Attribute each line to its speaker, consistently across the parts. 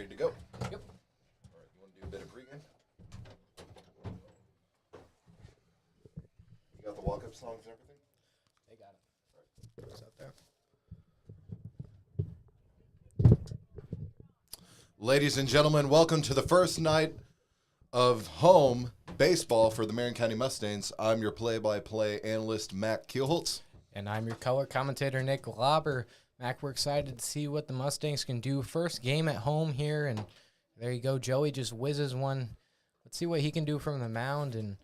Speaker 1: ready to go?
Speaker 2: Yep.
Speaker 1: All right, you want to do a bit of pregame? You got the walk-up songs and everything?
Speaker 2: They got it. All right. It's out there.
Speaker 1: Ladies and gentlemen, welcome to the first night of home baseball for the Marion County Mustangs. I'm your play-by-play analyst, Mac Kielholtz.
Speaker 2: And I'm your color commentator, Nick Lauber. Mac, we're excited to see what the Mustangs can do. First game at home here, and there you go. Joey just whizzes one. Let's see what he can do from the mound and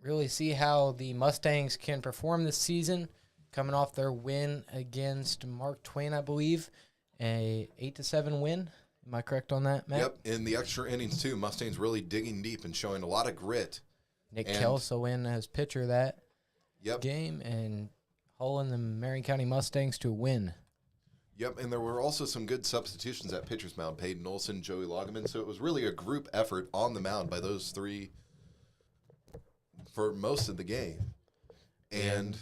Speaker 2: really see how the Mustangs can perform this season, coming off their win against Mark Twain, I believe, a 8-7 win. Am I correct on that, Matt?
Speaker 1: Yep, in the extra innings, too. Mustangs really digging deep and showing a lot of grit.
Speaker 2: Nick Kelso in as pitcher that game and hauling the Marion County Mustangs to a win.
Speaker 1: Yep, and there were also some good substitutions at pitcher's mound. Peyton Olson, Joey Loggeman. So it was really a group effort on the mound by those three for most of the game. And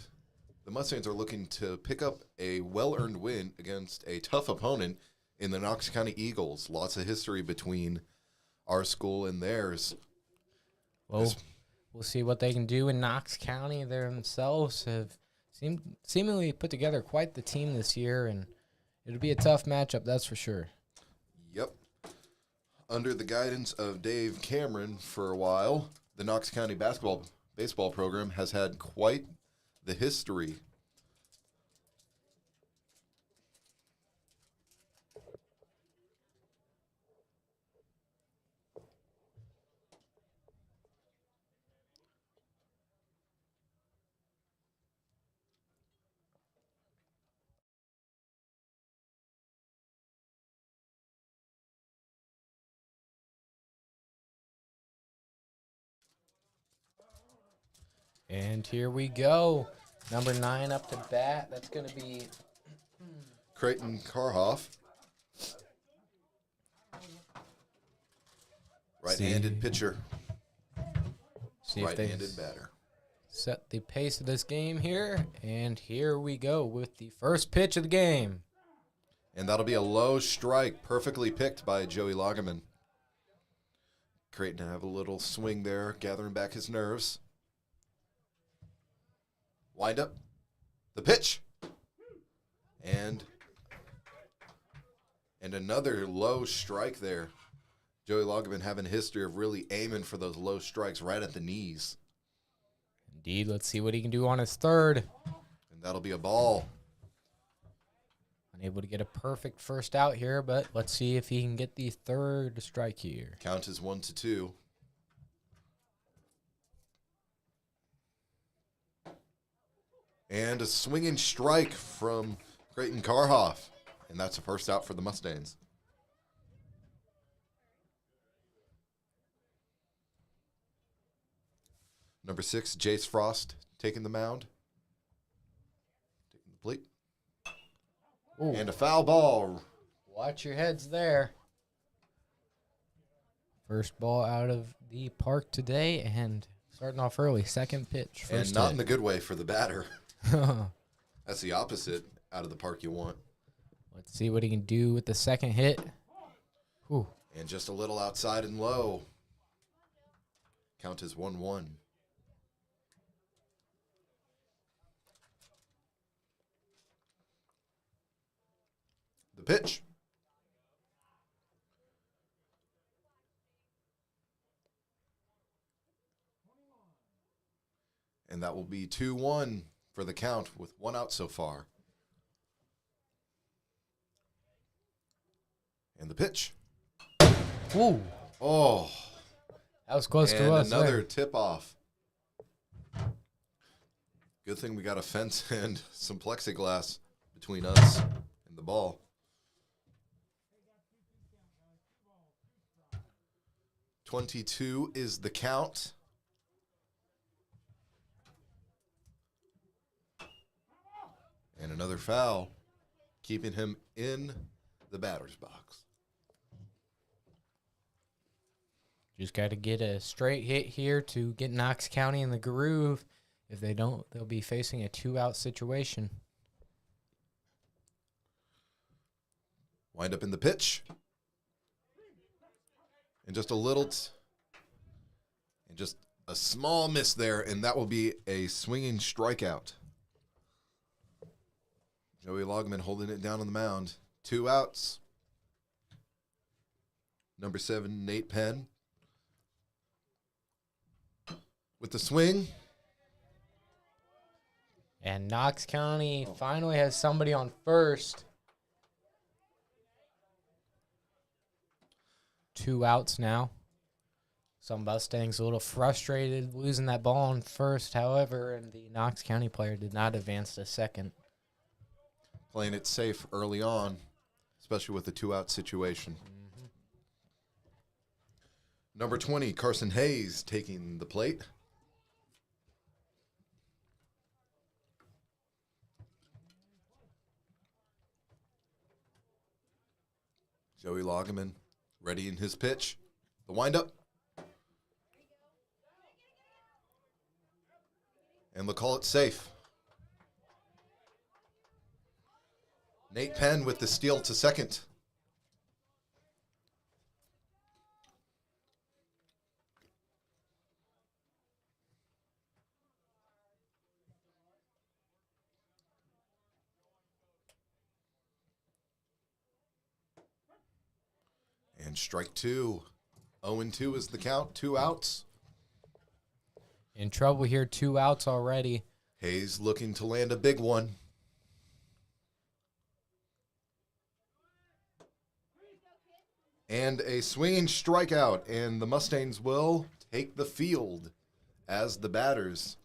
Speaker 1: the Mustangs are looking to pick up a well-earned win against a tough opponent in the Knox County Eagles. Lots of history between our school and theirs.
Speaker 2: Well, we'll see what they can do in Knox County. They themselves have seemingly put together quite the team this year, and it'll be a tough matchup, that's for sure.
Speaker 1: Yep. Under the guidance of Dave Cameron for a while, the Knox County baseball program has had quite the history.
Speaker 2: And here we go. Number 9 up to bat. That's going to be
Speaker 1: Creighton Karhoff. Right-handed pitcher.
Speaker 2: See if they
Speaker 1: right-handed batter.
Speaker 2: set the pace of this game here. And here we go with the first pitch of the game.
Speaker 1: And that'll be a low strike, perfectly picked by Joey Loggeman. Creighton have a little swing there, gathering back his nerves. Wind up. The pitch. And another low strike there. Joey Loggeman having a history of really aiming for those low strikes right at the knees.
Speaker 2: Indeed, let's see what he can do on his third.
Speaker 1: And that'll be a ball.
Speaker 2: Unable to get a perfect first out here, but let's see if he can get the third strike here.
Speaker 1: Count is 1-2. And a swinging strike from Creighton Karhoff. And that's a first out for the Mustangs. Number 6, Jace Frost taking the mound. Taking the plate.
Speaker 2: Ooh.
Speaker 1: And a foul ball.
Speaker 2: Watch your heads there. First ball out of the park today and starting off early. Second pitch.
Speaker 1: And not in the good way for the batter. That's the opposite out of the park you want.
Speaker 2: Let's see what he can do with the second hit. Ooh.
Speaker 1: And just a little outside and low. Count is 1-1. The pitch. And that will be 2-1 for the count with one out so far. And the pitch.
Speaker 2: Ooh.
Speaker 1: Oh.
Speaker 2: That was close to us.
Speaker 1: And another tip-off. Good thing we got a fence and some plexiglass between us and the ball. .22 is the count. And another foul, keeping him in the batter's box.
Speaker 2: Just got to get a straight hit here to get Knox County in the groove. If they don't, they'll be facing a 2-out situation.
Speaker 1: Wind up in the pitch. And just a little, and just a small miss there, and that will be a swinging strikeout. Joey Logman holding it down on the mound. 2 outs. Number 7, Nate Penn. With the swing.
Speaker 2: And Knox County finally has somebody on first. 2 outs now. Some Mustangs a little frustrated losing that ball on first, however, and the Knox County player did not advance to second.
Speaker 1: Playing it safe early on, especially with the 2-out situation. Mm-hmm. Number 20, Carson Hayes taking the plate. Joey Loggeman ready in his pitch. The windup. And they'll call it safe. Nate Penn with the steal to second. And strike 2. 0-2 is the count. 2 outs.
Speaker 2: In trouble here, 2 outs already.
Speaker 1: Hayes looking to land a big one. And a swinging strikeout, and the Mustangs will take the field as the batters.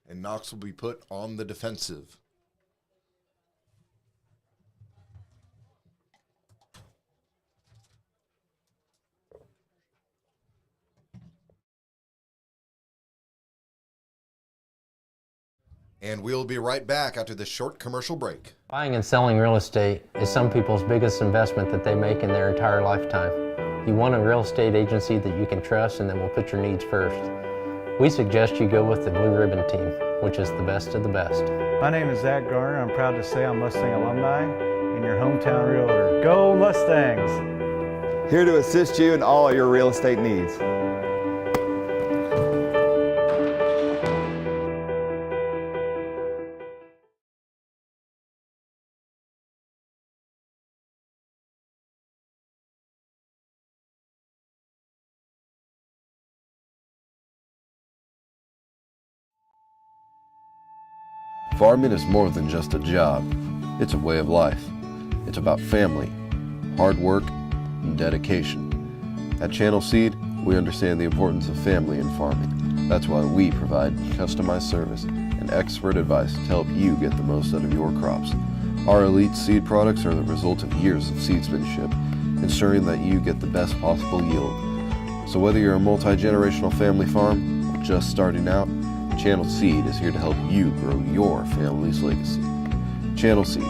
Speaker 1: And Knox will be put on the defensive. And we'll be right back after this short commercial break.
Speaker 3: Buying and selling real estate is some people's biggest investment that they make in their entire lifetime. You want a real estate agency that you can trust and that will put your needs first. We suggest you go with the Blue Ribbon Team, which is the best of the best.
Speaker 4: My name is Zach Garner. I'm proud to say I'm Mustang alumni and your hometown realtor. Go Mustangs!
Speaker 5: Here to assist you in all your real estate needs.
Speaker 6: Farming is more than just a job. It's a way of life. It's about family, hard work, and dedication. At Channel Seed, we understand the importance of family in farming. That's why we provide customized service and expert advice to help you get the most out of your crops. Our elite seed products are the result of years of seedsmanship, ensuring that you get the best possible yield. So whether you're a multi-generational family farm or just starting out, Channel Seed is here to help you grow your family's legacy. Channel Seed,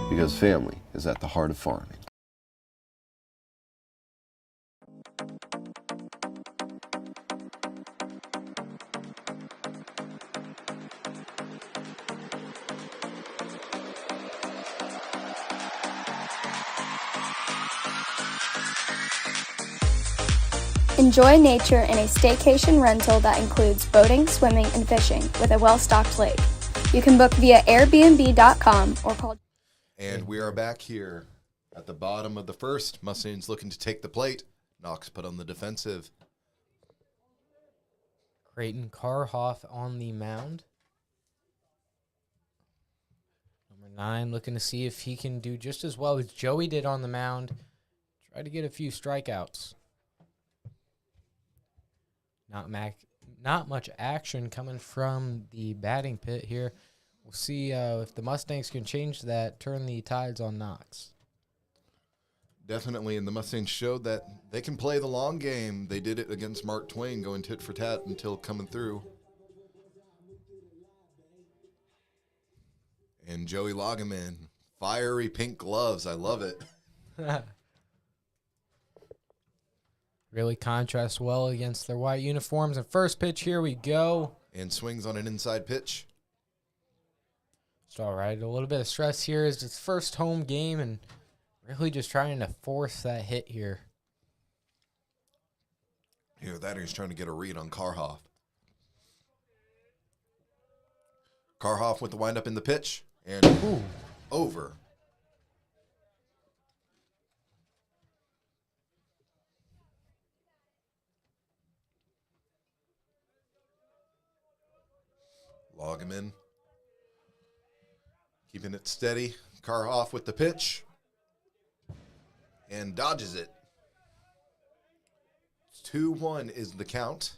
Speaker 6: because family is at the heart of farming.
Speaker 7: Enjoy nature in a staycation rental that includes boating, swimming, and fishing with a well-stocked lake. You can book via Airbnb.com or call.
Speaker 1: And we are back here at the bottom of the first. Mustangs looking to take the plate. Knox put on the defensive.
Speaker 2: Creighton Carhoff on the mound. Number 9 looking to see if he can do just as well as Joey did on the mound. Try to get a few strikeouts. Not much action coming from the batting pit here. We'll see if the Mustangs can change that, turn the tides on Knox.
Speaker 1: Definitely, and the Mustangs showed that they can play the long game. They did it against Mark Twain, going tit for tat until coming through. And Joey Loggeman, fiery pink gloves. I love it.
Speaker 2: Really contrasts well against their white uniforms. And first pitch, here we go.
Speaker 1: And swings on an inside pitch.
Speaker 2: It's all right. A little bit of stress here is its first home game and really just trying to force that hit here.
Speaker 1: Here, that he's trying to get a read on Karhoff. Karhoff with the windup in the pitch and over. Loggeman keeping it steady. Karhoff with the pitch and dodges it. 2-1 is the count.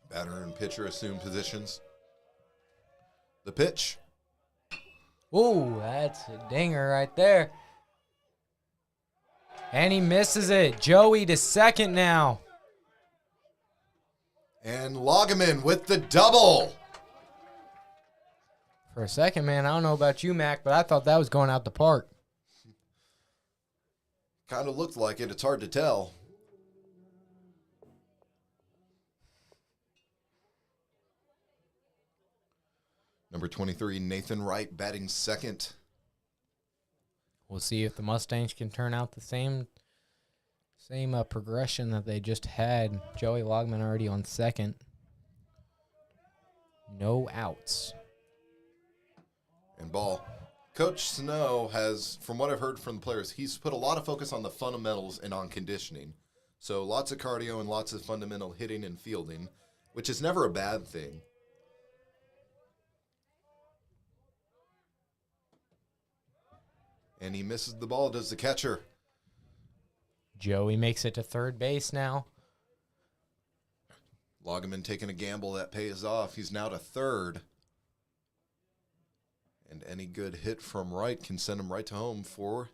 Speaker 1: Batter and pitcher assume positions. The pitch.
Speaker 2: Oh, that's a dinger right there. And he misses it. Joey to second now.
Speaker 1: And Loggeman with the double.
Speaker 2: For a second, man, I don't know about you, Mac, but I thought that was going out the park.
Speaker 1: Kind of looked like it. It's hard to tell. Number 23, Nathan Wright, batting second.
Speaker 2: We'll see if the Mustangs can turn out the same progression that they just had. Joey Logman already on second. No outs.
Speaker 1: And ball. Coach Snow has, from what I've heard from the players, he's put a lot of focus on the fundamentals and on conditioning. So lots of cardio and lots of fundamental hitting and fielding, which is never a bad thing. And he misses the ball, does the catcher.
Speaker 2: Joey makes it to third base now.
Speaker 1: Loggeman taking a gamble that pays off. He's now to third. And any good hit from Wright can send him right to home for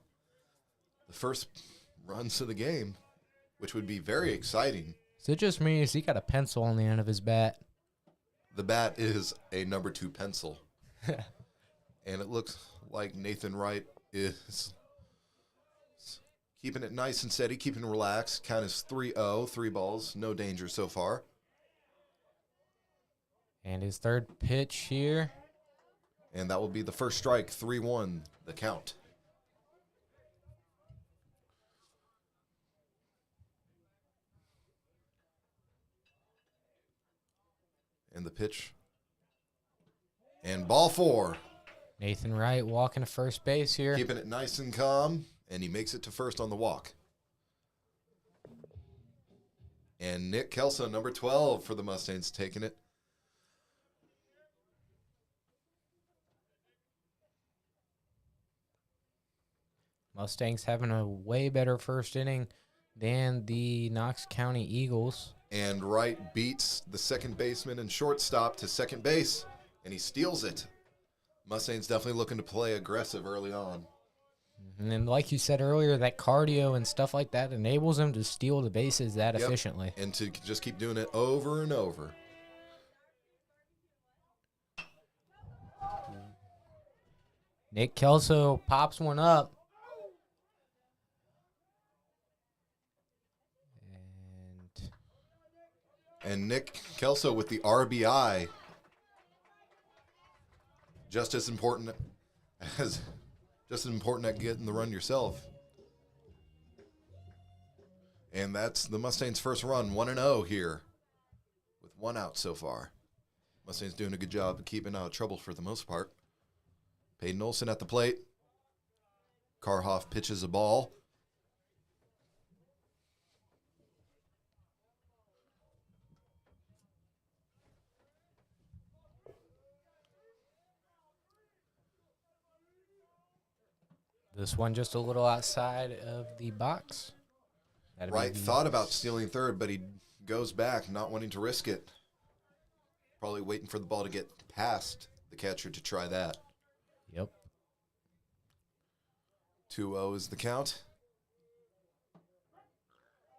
Speaker 1: the first runs of the game, which would be very exciting.
Speaker 2: Is it just me? Has he got a pencil on the end of his bat?
Speaker 1: The bat is a number 2 pencil. And it looks like Nathan Wright is keeping it nice and steady, keeping it relaxed. Count is 3-0, 3 balls, no danger so far.
Speaker 2: And his third pitch here.
Speaker 1: And that will be the first strike, 3-1, the count. And the pitch. And ball 4.
Speaker 2: Nathan Wright walking to first base here.
Speaker 1: Keeping it nice and calm, and he makes it to first on the walk. And Nick Kelso, number 12 for the Mustangs, taking it.
Speaker 2: Mustangs having a way better first inning than the Knox County Eagles.
Speaker 1: And Wright beats the second baseman and shortstop to second base, and he steals it. Mustangs definitely looking to play aggressive early on.
Speaker 2: And then, like you said earlier, that cardio and stuff like that enables them to steal the bases that efficiently.
Speaker 1: And to just keep doing it over and over.
Speaker 2: Nick Kelso pops one up.
Speaker 1: And Nick Kelso with the RBI. Just as important at getting the run yourself. And that's the Mustangs' first run, 1-0 here, with 1 out so far. Mustangs doing a good job of keeping out of trouble for the most part. Peyton Olsen at the plate. Karhoff pitches a ball.
Speaker 2: This one just a little outside of the box.
Speaker 1: Wright thought about stealing third, but he goes back, not wanting to risk it. Probably waiting for the ball to get past the catcher to try that.
Speaker 2: Yep.
Speaker 1: 2-0 is the count.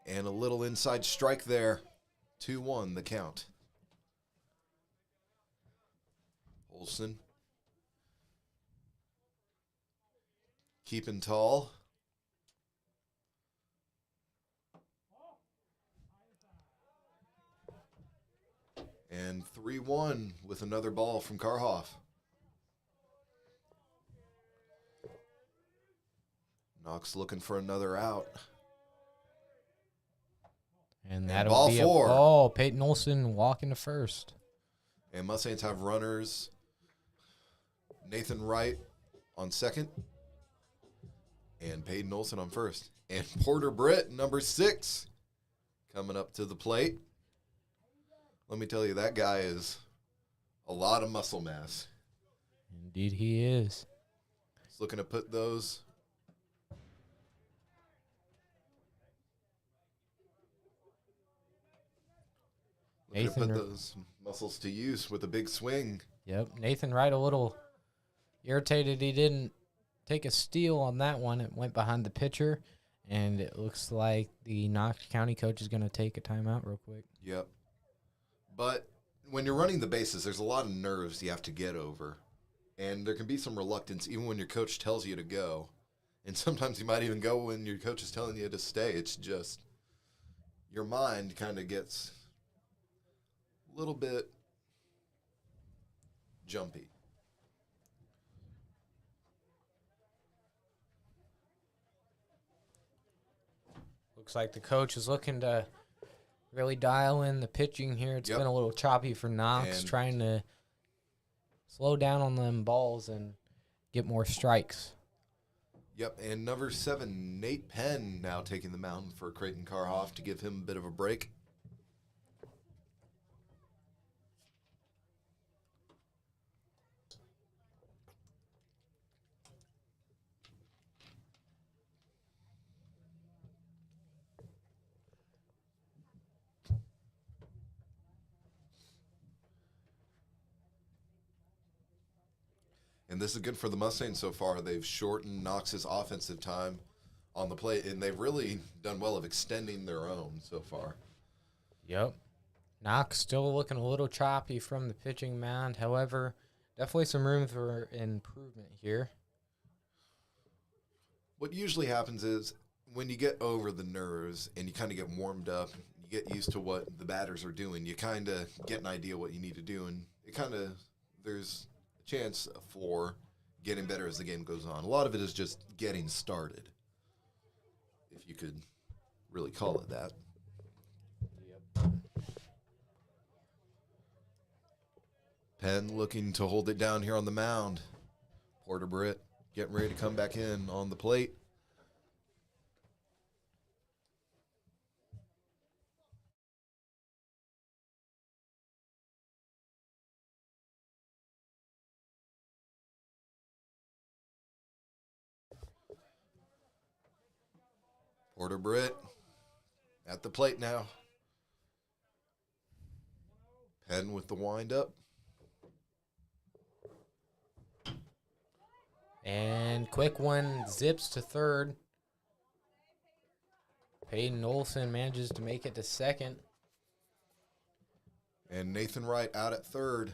Speaker 1: And a little inside strike there. 2-1 the count. Olsen. Keeping tall. 3-1 with another ball from Karhoff. Knox looking for another out.
Speaker 2: And that'll
Speaker 1: ball
Speaker 2: be
Speaker 1: 4.
Speaker 2: a ball. Peyton Olson walking to first.
Speaker 1: And Mustangs have runners. Nathan Wright on second. And Peyton Olson on first. And Porter Britt, number 6, coming up to the plate. Let me tell you, that guy is a lot of muscle mass.
Speaker 2: Indeed he is.
Speaker 1: He's looking to put those muscles to use with a big swing.
Speaker 2: Yep, Nathan Wright a little irritated he didn't take a steal on that one. It went behind the pitcher, and it looks like the Knox County coach is going to take a timeout real quick.
Speaker 1: Yep. But when you're running the bases, there's a lot of nerves you have to get over. And there can be some reluctance even when your coach tells you to go. And sometimes you might even go when your coach is telling you to stay. It's just your mind kind of gets a little bit jumpy.
Speaker 2: Looks like the coach is looking to really dial in the pitching here. It's
Speaker 1: Yep.
Speaker 2: been a little choppy for Knox,
Speaker 1: And
Speaker 2: trying to slow down on them balls and get more strikes.
Speaker 1: Yep, and number 7, Nate Penn, now taking the mound for Creighton Karhoff to give him a bit of a break. And this is good for the Mustangs so far. They've shortened Knox's offensive time on the plate, and they've really done well of extending their own so far.
Speaker 2: Yep. Knox still looking a little choppy from the pitching mound. However, definitely some room for improvement here.
Speaker 1: What usually happens is when you get over the nerves and you kind of get warmed up, you get used to what the batters are doing, you kind of get an idea what you need to do, and it kind of, there's a chance for getting better as the game goes on. A lot of it is just getting started, if you could really call it that. Penn looking to hold it down here on the mound. Porter Britt getting ready to come back in on the plate. Porter Britt at the plate now. Penn with the windup.
Speaker 2: And quick one zips to third. Peyton Olson manages to make it to second.
Speaker 1: And Nathan Wright out at third.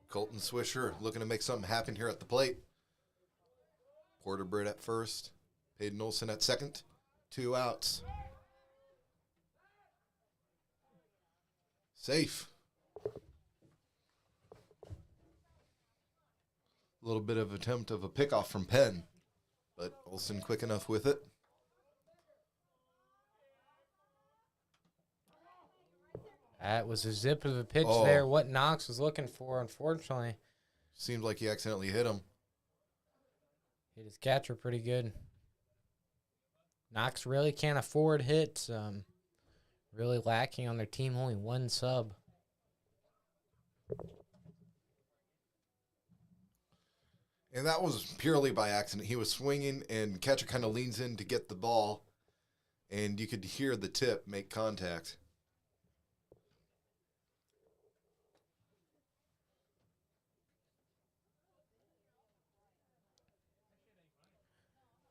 Speaker 1: Colton Swisher looking to make something happen here at the plate. Porter Britt at first. Peyton Olson at second. 2 outs. Safe. A little bit of attempt of a pickoff from Penn, but Olson quick enough with it.
Speaker 2: That was a zip of a pitch
Speaker 1: Oh.
Speaker 2: there. What Knox was looking for, unfortunately.
Speaker 1: Seems like he accidentally hit him.
Speaker 2: Hit his catcher pretty good. Knox really can't afford hits. Really lacking on their team, only 1 sub.
Speaker 1: And that was purely by accident. He was swinging, and catcher kind of leans in to get the ball, and you could hear the tip make contact.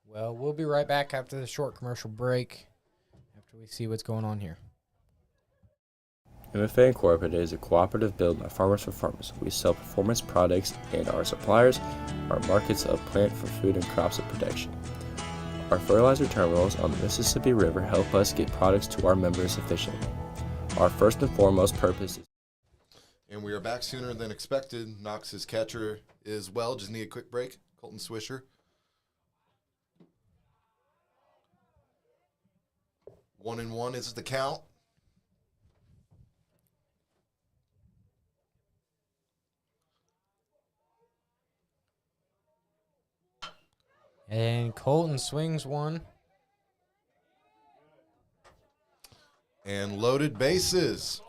Speaker 2: Well, we'll be right back after the short commercial break, after we see what's going on here.
Speaker 8: MFA Incorporated is a cooperative built by farmers for farmers. We sell performance products, and our suppliers are markets of plant for food and crops of protection. Our fertilizer terminals on the Mississippi River help us get products to our members efficiently. Our first and foremost purpose is...
Speaker 1: And we are back sooner than expected. Knox's catcher is well. Just need a quick break. Colton Swisher. 1-1 is the count.
Speaker 2: And Colton swings one.
Speaker 1: And loaded bases.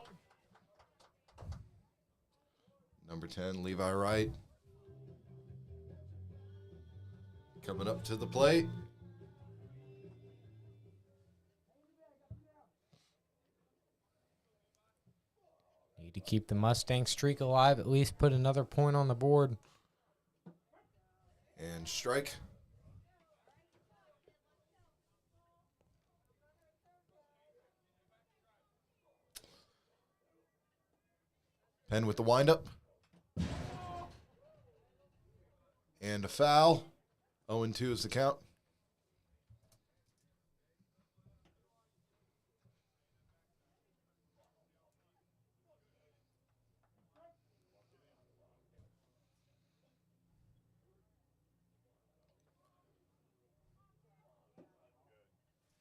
Speaker 1: Number 10, Levi Wright. Coming up to the plate.
Speaker 2: Need to keep the Mustang streak alive, at least put another point on the board.
Speaker 1: And strike. Penn with the windup. And a foul. 0-2 is the count.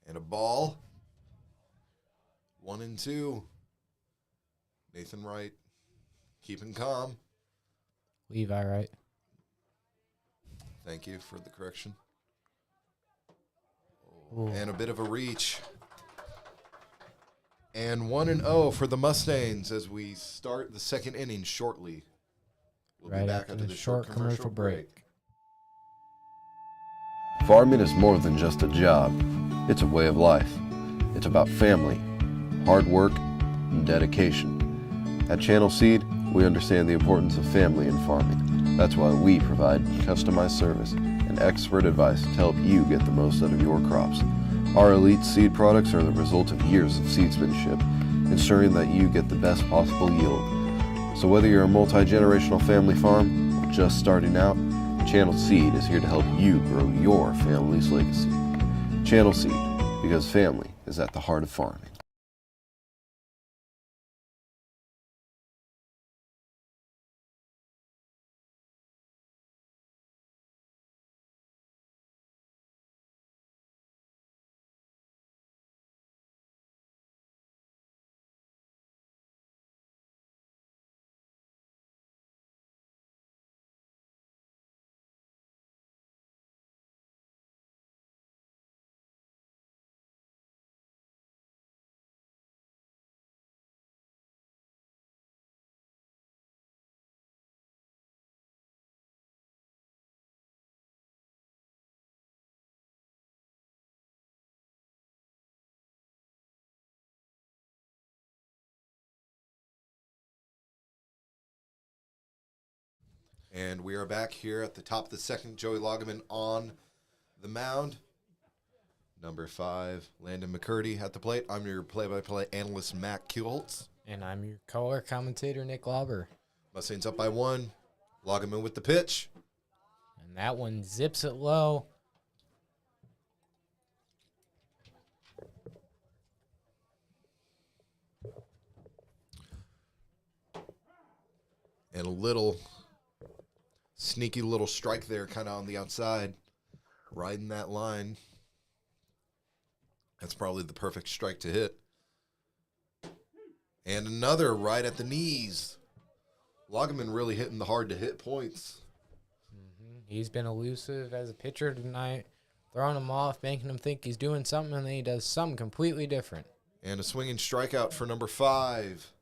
Speaker 1: And a ball. 1-2. Nathan Wright keeping calm.
Speaker 2: Levi Wright.
Speaker 1: Thank you for the correction.
Speaker 2: Ooh.
Speaker 1: And a bit of a reach. And 1-0 for the Mustangs as we start the second inning shortly. We'll
Speaker 2: Right
Speaker 1: be back
Speaker 2: after
Speaker 1: after
Speaker 2: the
Speaker 1: the short
Speaker 2: short
Speaker 1: commercial
Speaker 2: commercial break.
Speaker 6: Farming is more than just a job. It's a way of life. It's about family, hard work, and dedication. At Channel Seed, we understand the importance of family in farming. That's why we provide customized service and expert advice to help you get the most out of your crops. Our elite seed products are the result of years of seedsmanship, ensuring that you get the best possible yield. So whether you're a multi-generational family farm or just starting out, Channel Seed is here to help you grow your family's legacy. Channel Seed, because family is at the heart of farming.
Speaker 1: And we are back here at the top of the second. Joey Loggeman on the mound. Number 5, Landon McCurdy at the plate. I'm your play-by-play analyst, Matt Kuholtz.
Speaker 2: And I'm your color commentator, Nick Lauber.
Speaker 1: Mustangs up by 1. Loggeman with the pitch.
Speaker 2: And that one zips it low.
Speaker 1: And a little sneaky little strike there kind of on the outside. Riding that line. That's probably the perfect strike to hit. And another right at the knees. Loggeman really hitting the hard-to-hit points.
Speaker 2: He's been elusive as a pitcher tonight, throwing him off, making him think he's doing something, and then he does something completely different.
Speaker 1: And a swinging strikeout for number 5,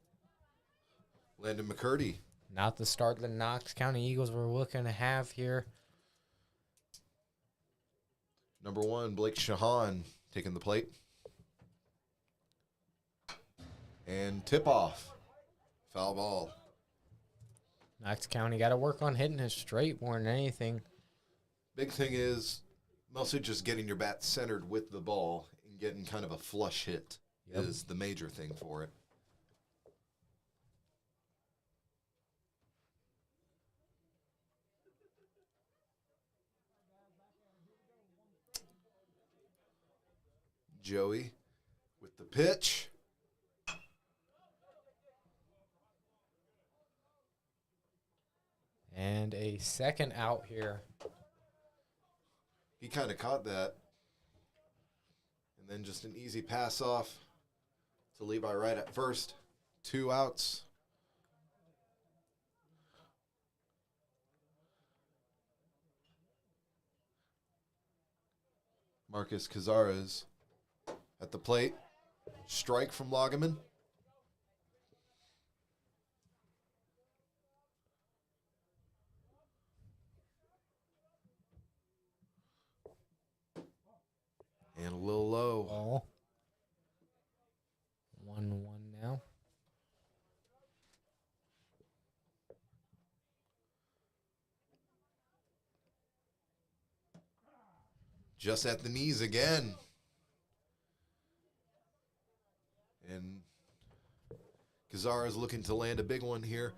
Speaker 1: Landon McCurdy.
Speaker 2: Not the start the Knox County Eagles were looking to have here.
Speaker 1: Number 1, Blake Shahan taking the plate. And tip-off. Foul ball.
Speaker 2: Knox County got to work on hitting it straight more than anything.
Speaker 1: Big thing is mostly just getting your bat centered with the ball and getting kind of a flush hit is the major thing for it. Joey with the pitch.
Speaker 2: And a second out here.
Speaker 1: He kind of caught that. And then just an easy pass off to Levi right at first. 2 outs. Marcus Cazares at the plate. Strike from Loggeman. And a little low.
Speaker 2: Ball. 1-1 now.
Speaker 1: Just at the knees again. And Cazares looking to land a big one here.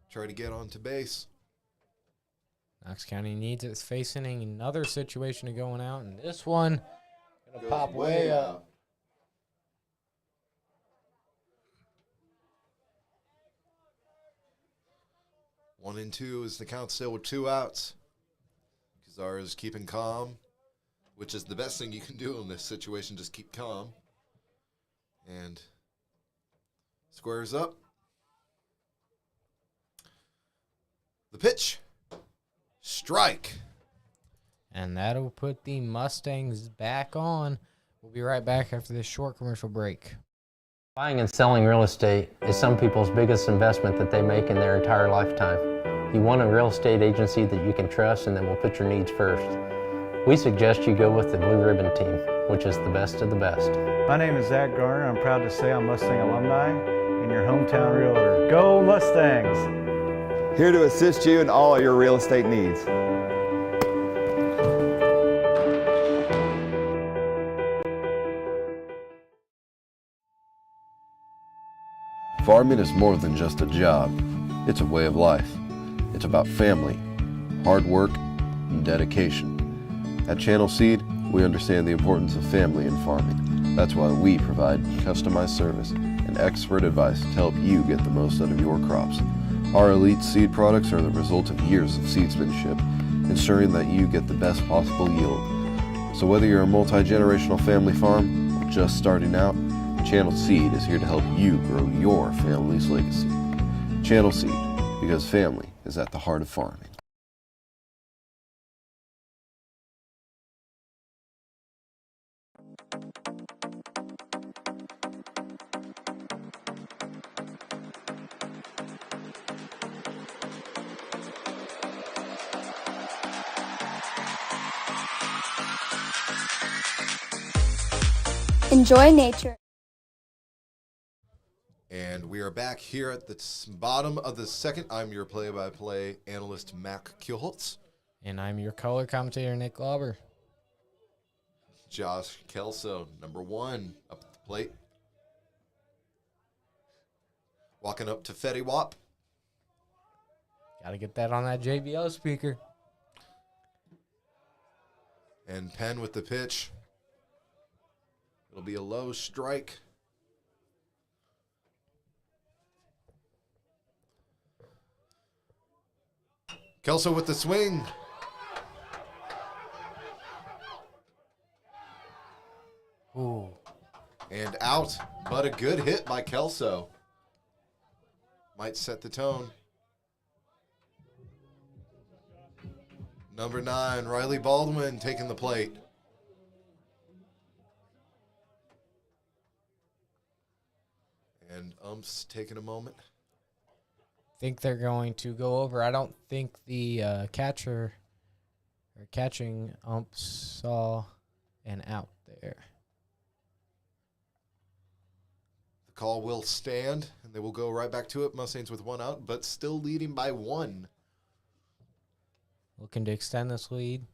Speaker 1: Try to get onto base.
Speaker 2: Knox County needs it. It's facing another situation of going out, and this one gonna
Speaker 1: Goes
Speaker 2: pop way up.
Speaker 1: 1-2 is the count still with 2 outs. Cazares keeping calm, which is the best thing you can do in this situation. Just keep calm. And squares up. The pitch. Strike.
Speaker 2: And that'll put the Mustangs back on. We'll be right back after this short commercial break.
Speaker 3: Buying and selling real estate is some people's biggest investment that they make in their entire lifetime. You want a real estate agency that you can trust and that will put your needs first. We suggest you go with the Blue Ribbon team, which is the best of the best.
Speaker 4: My name is Zach Garner. I'm proud to say I'm Mustang alumni and your hometown realtor. Go Mustangs!
Speaker 5: Here to assist you in all your real estate needs.
Speaker 6: Farming is more than just a job. It's a way of life. It's about family, hard work, and dedication. At Channel Seed, we understand the importance of family in farming. That's why we provide customized service and expert advice to help you get the most out of your crops. Our elite seed products are the result of years of seedsmanship, ensuring that you get the best possible yield. So whether you're a multi-generational family farm or just starting out, Channel Seed is here to help you grow your family's legacy. Channel Seed, because family is at the heart of farming.
Speaker 7: Enjoy nature.
Speaker 1: And we are back here at the bottom of the second. I'm your play-by-play analyst, Mac Kuhlholz.
Speaker 2: And I'm your color commentator, Nick Glauber.
Speaker 1: Josh Kelso, number 1, up at the plate. Walking up to Fetty Wap.
Speaker 2: Got to get that on that JBL speaker.
Speaker 1: And Penn with the pitch. It'll be a low strike. Kelso with the swing.
Speaker 2: Ooh.
Speaker 1: And out, but a good hit by Kelso. Might set the tone. Number 9, Riley Baldwin taking the plate. And umps taking a moment.
Speaker 2: Think they're going to go over. I don't think the catcher or catching ump saw an out there.
Speaker 1: The call will stand, and they will go right back to it. Mustangs with 1 out, but still leading by 1.
Speaker 2: Looking to extend this lead.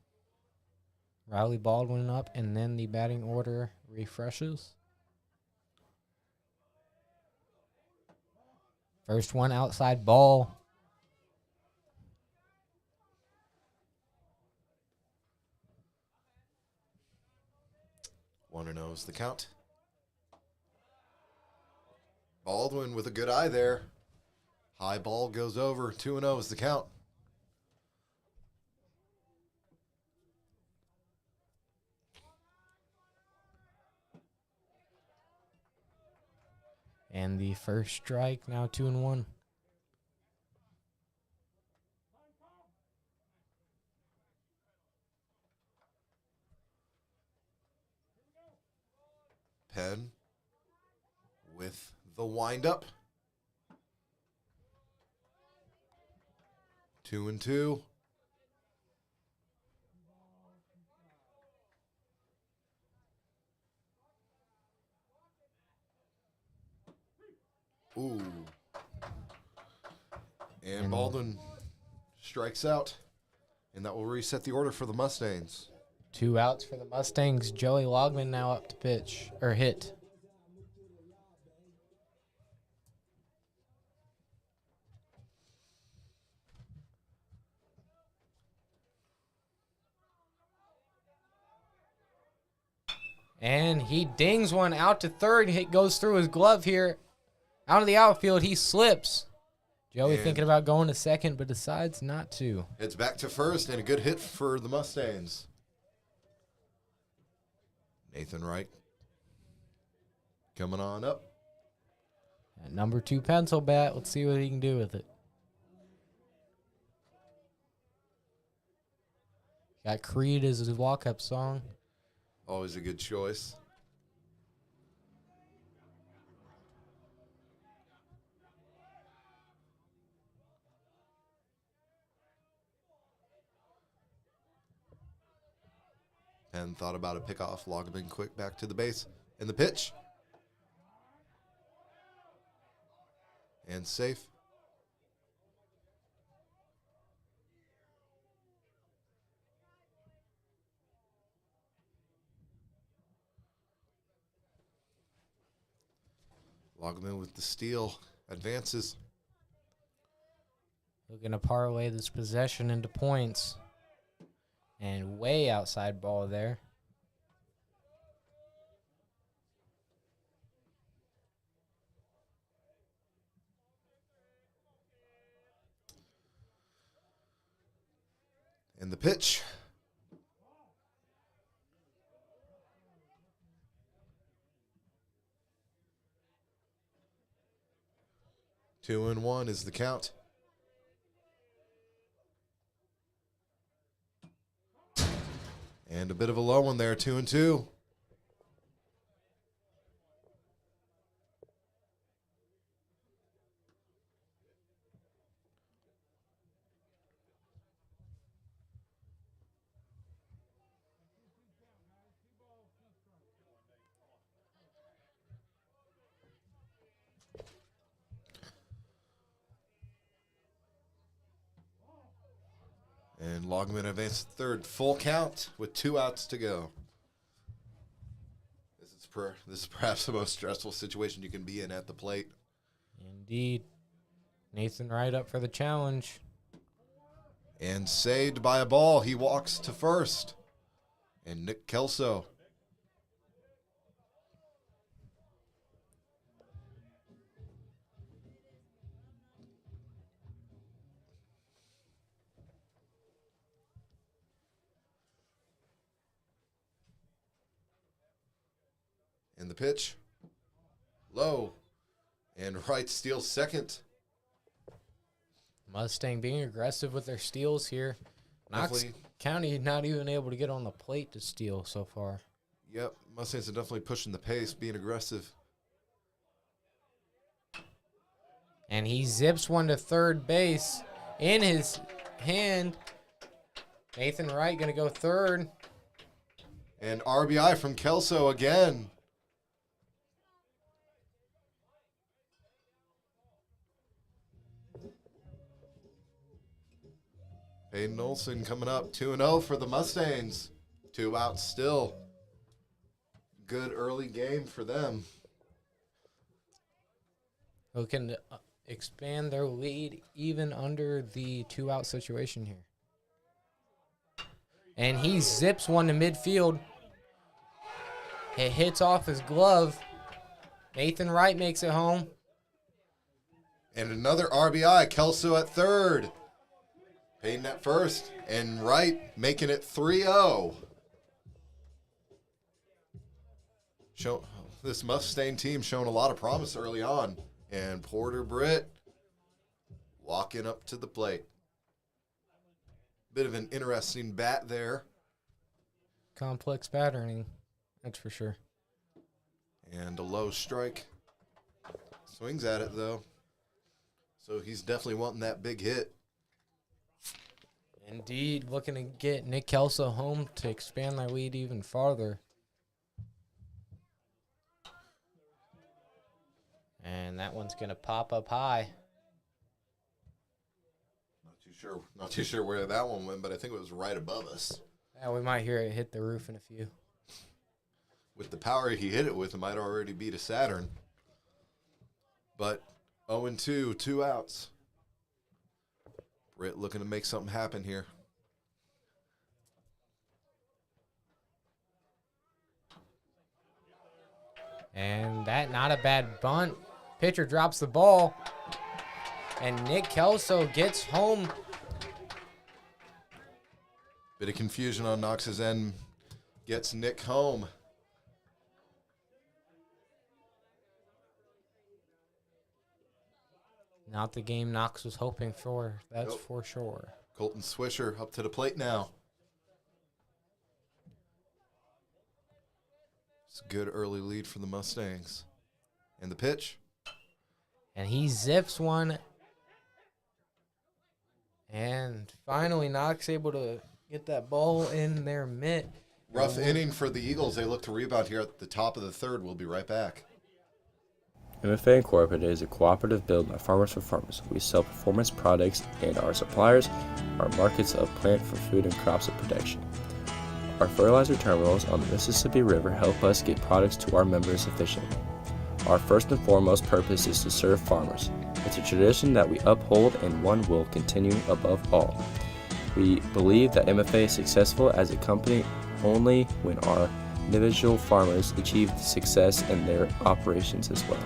Speaker 2: Riley Baldwin up, and then the batting order refreshes. First one outside ball.
Speaker 1: Want to know 2-0 is the count. Baldwin with a good eye there. High ball goes over. 2-0 is the count.
Speaker 2: And the first strike, now 2-1.
Speaker 1: Penn with the windup. 2-2. Ooh. And Baldwin strikes out. And that will reset the order for the Mustangs.
Speaker 2: 2 outs for the Mustangs. Joey Logman now up to pitch, or hit. And he dings one out to third. It goes through his glove here. Out of the outfield, he slips. Joey thinking about going to second, but decides not to.
Speaker 1: It's back to first, and a good hit for the Mustangs. Nathan Wright coming on up.
Speaker 2: At number 2 pencil bat. Let's see what he can do with it. Got Creed as his walk-up song.
Speaker 1: Always a good choice. Penn thought about a pickoff. Logman quick back to the base. And the pitch. And safe. Logman with the steal. Advances.
Speaker 2: Looking to parlay this possession into points. And way outside ball there.
Speaker 1: And the pitch. Two and one is the count. And a bit of a low one there, 2-2. And Logman advances to third. Full count with 2 outs to go. This is perhaps the most stressful situation you can be in at the plate.
Speaker 2: Indeed. Nathan Wright up for the challenge.
Speaker 1: And saved by a ball. He walks to first. And Nick Kelso. And the pitch, low, and Wright steals second.
Speaker 2: Mustang being aggressive with their steals here. Knox County not even able to get on the plate to steal so far.
Speaker 1: Yep, Mustangs are definitely pushing the pace, being aggressive.
Speaker 2: And he zips one to third base in his hand. Nathan Wright going to go third.
Speaker 1: And RBI from Kelso again. Peyton Olson coming up, 2-0 for the Mustangs. 2 outs still. Good early game for them.
Speaker 2: Looking to expand their lead even under the 2-out situation here. And he zips one to midfield. It hits off his glove. Nathan Wright makes it home.
Speaker 1: And another RBI. Kelso at third. Payton at first. And Wright making it 3-0. This Mustang team showing a lot of promise early on. And Porter Britt walking up to the plate. Bit of an interesting bat there.
Speaker 2: Complex patterning, that's for sure.
Speaker 1: And a low strike. Swings at it, though. So he's definitely wanting that big hit.
Speaker 2: Indeed, looking to get Nick Kelso home to expand their lead even farther. And that one's going to pop up high.
Speaker 1: Not too sure where that one went, but I think it was right above us.
Speaker 2: Yeah, we might hear it hit the roof in a few.
Speaker 1: With the power he hit it with, it might already beat a Saturn. But 0-2, 2 outs. Britt looking to make something happen here.
Speaker 2: And that, not a bad bunt. Pitcher drops the ball. And Nick Kelso gets home.
Speaker 1: Bit of confusion on Knox's end. Gets Nick home.
Speaker 2: Not the game Knox was hoping for, that's for sure.
Speaker 1: Colton Swisher up to the plate now. It's a good early lead for the Mustangs. And the pitch.
Speaker 2: And he zips one. And finally, Knox able to get that ball in their mitt.
Speaker 1: Rough inning for the Eagles. They look to rebound here at the top of the third. We'll be right back.
Speaker 8: MFA Incorporated is a cooperative built by farmers for farmers. We sell performance products, and our suppliers are markets of plant for food and crops of protection. Our fertilizer terminals on the Mississippi River help us get products to our members efficiently. Our first and foremost purpose is to serve farmers. It's a tradition that we uphold and one will continue above all. We believe that MFA is successful as a company only when our individual farmers achieve success in their operations as well.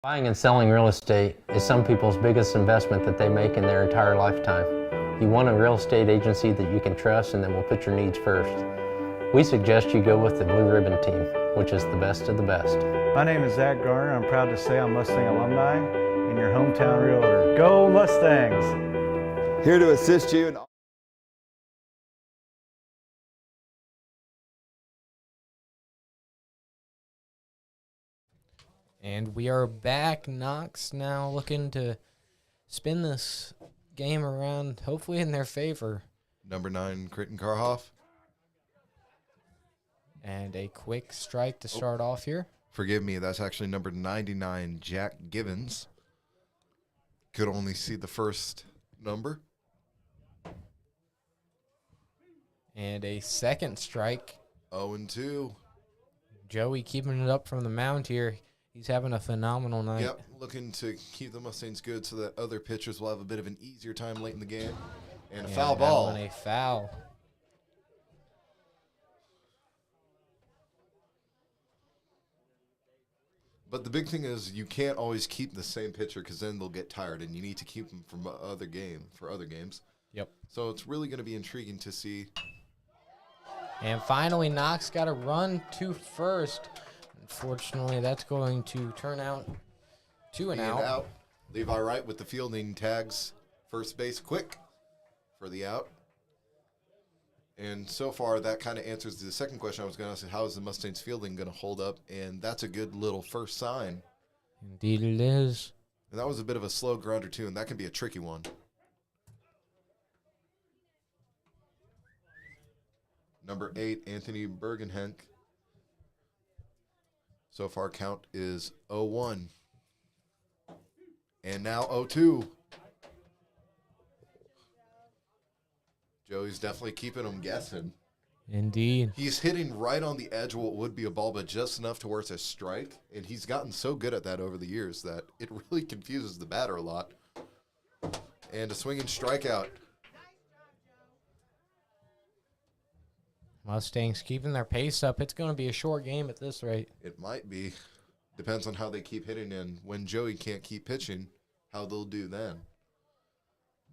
Speaker 3: Buying and selling real estate is some people's biggest investment that they make in their entire lifetime. You want a real estate agency that you can trust and that will put your needs first. We suggest you go with the Blue Ribbon team, which is the best of the best.
Speaker 4: My name is Zach Garner. I'm proud to say I'm Mustang alumni and your hometown realtor. Go Mustangs!
Speaker 5: Here to assist you in
Speaker 2: And we are back. Knox now looking to spin this game around, hopefully in their favor.
Speaker 1: Number 9, Critton Karhoff.
Speaker 2: And a quick strike to start off here.
Speaker 1: Forgive me, that's actually number 99, Jack Givens. Could only see the first number.
Speaker 2: And a second strike.
Speaker 1: 0-2.
Speaker 2: Joey keeping it up from the mound here. He's having a phenomenal night.
Speaker 1: Yep, looking to keep the Mustangs good so that other pitchers will have a bit of an easier time late in the game. And a foul ball.
Speaker 2: And a foul.
Speaker 1: But the big thing is you can't always keep the same pitcher because then they'll get tired, and you need to keep them for other games.
Speaker 2: Yep.
Speaker 1: So it's really going to be intriguing to see.
Speaker 2: And finally, Knox got a run to first. Unfortunately, that's going to turn out to an out.
Speaker 1: Levi Wright with the fielding tags first base quick for the out. And so far, that kind of answers the second question I was going to ask, how is the Mustangs fielding going to hold up? And that's a good little first sign.
Speaker 2: Indeed it is.
Speaker 1: And that was a bit of a slow grounder, too, and that can be a tricky one. Number 8, Anthony Bergenhenk. So far, count is 0-1. And now 0-2. Joey's definitely keeping him guessing.
Speaker 2: Indeed.
Speaker 1: He's hitting right on the edge of what would be a ball, but just enough to where it's a strike. And he's gotten so good at that over the years that it really confuses the batter a lot. And a swinging strikeout.
Speaker 2: Mustangs keeping their pace up. It's going to be a short game at this rate.
Speaker 1: It might be. Depends on how they keep hitting, and when Joey can't keep pitching, how they'll do then.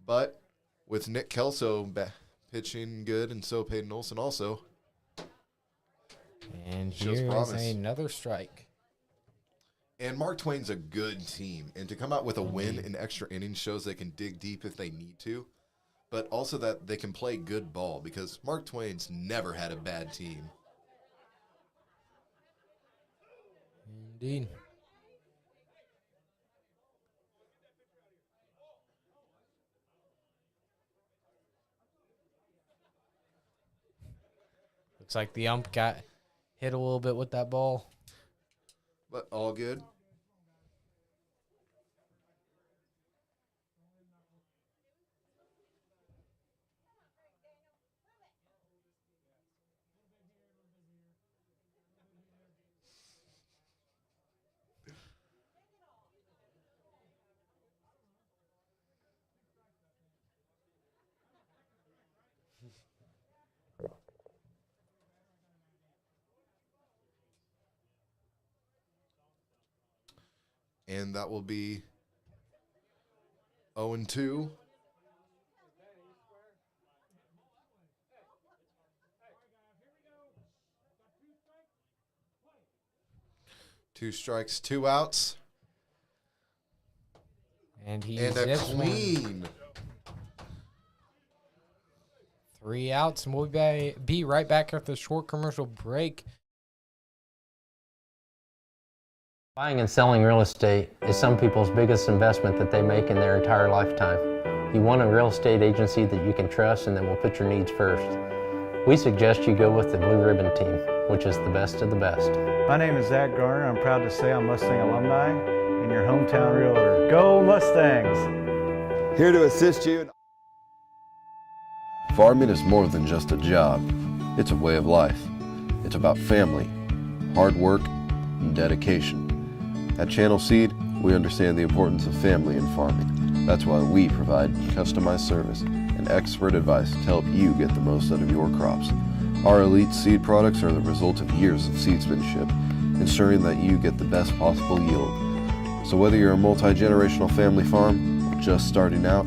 Speaker 1: But with Nick Kelso pitching good, and so Peyton Olsen also.
Speaker 2: And
Speaker 1: Shows
Speaker 2: here is
Speaker 1: promise.
Speaker 2: another strike.
Speaker 1: And Mark Twain's a good team, and to come out with a win in extra innings shows they can dig deep if they need to, but also that they can play good ball, because Mark Twain's never had a bad team.
Speaker 2: Indeed. Looks like the ump got hit a little bit with that ball.
Speaker 1: But all good. And that will be 0-2. Two strikes, 2 outs.
Speaker 2: And he
Speaker 1: And a
Speaker 2: zips one.
Speaker 1: clean.
Speaker 2: 3 outs, and we'll be right back after the short commercial break.
Speaker 3: Buying and selling real estate is some people's biggest investment that they make in their entire lifetime. You want a real estate agency that you can trust and that will put your needs first. We suggest you go with the Blue Ribbon team, which is the best of the best.
Speaker 4: My name is Zach Garner. I'm proud to say I'm Mustang alumni and your hometown realtor. Go Mustangs!
Speaker 5: Here to assist you.
Speaker 6: Farming is more than just a job. It's a way of life. It's about family, hard work, and dedication. At Channel Seed, we understand the importance of family in farming. That's why we provide customized service and expert advice to help you get the most out of your crops. Our elite seed products are the result of years of seedsmanship, ensuring that you get the best possible yield. So whether you're a multi-generational family farm or just starting out,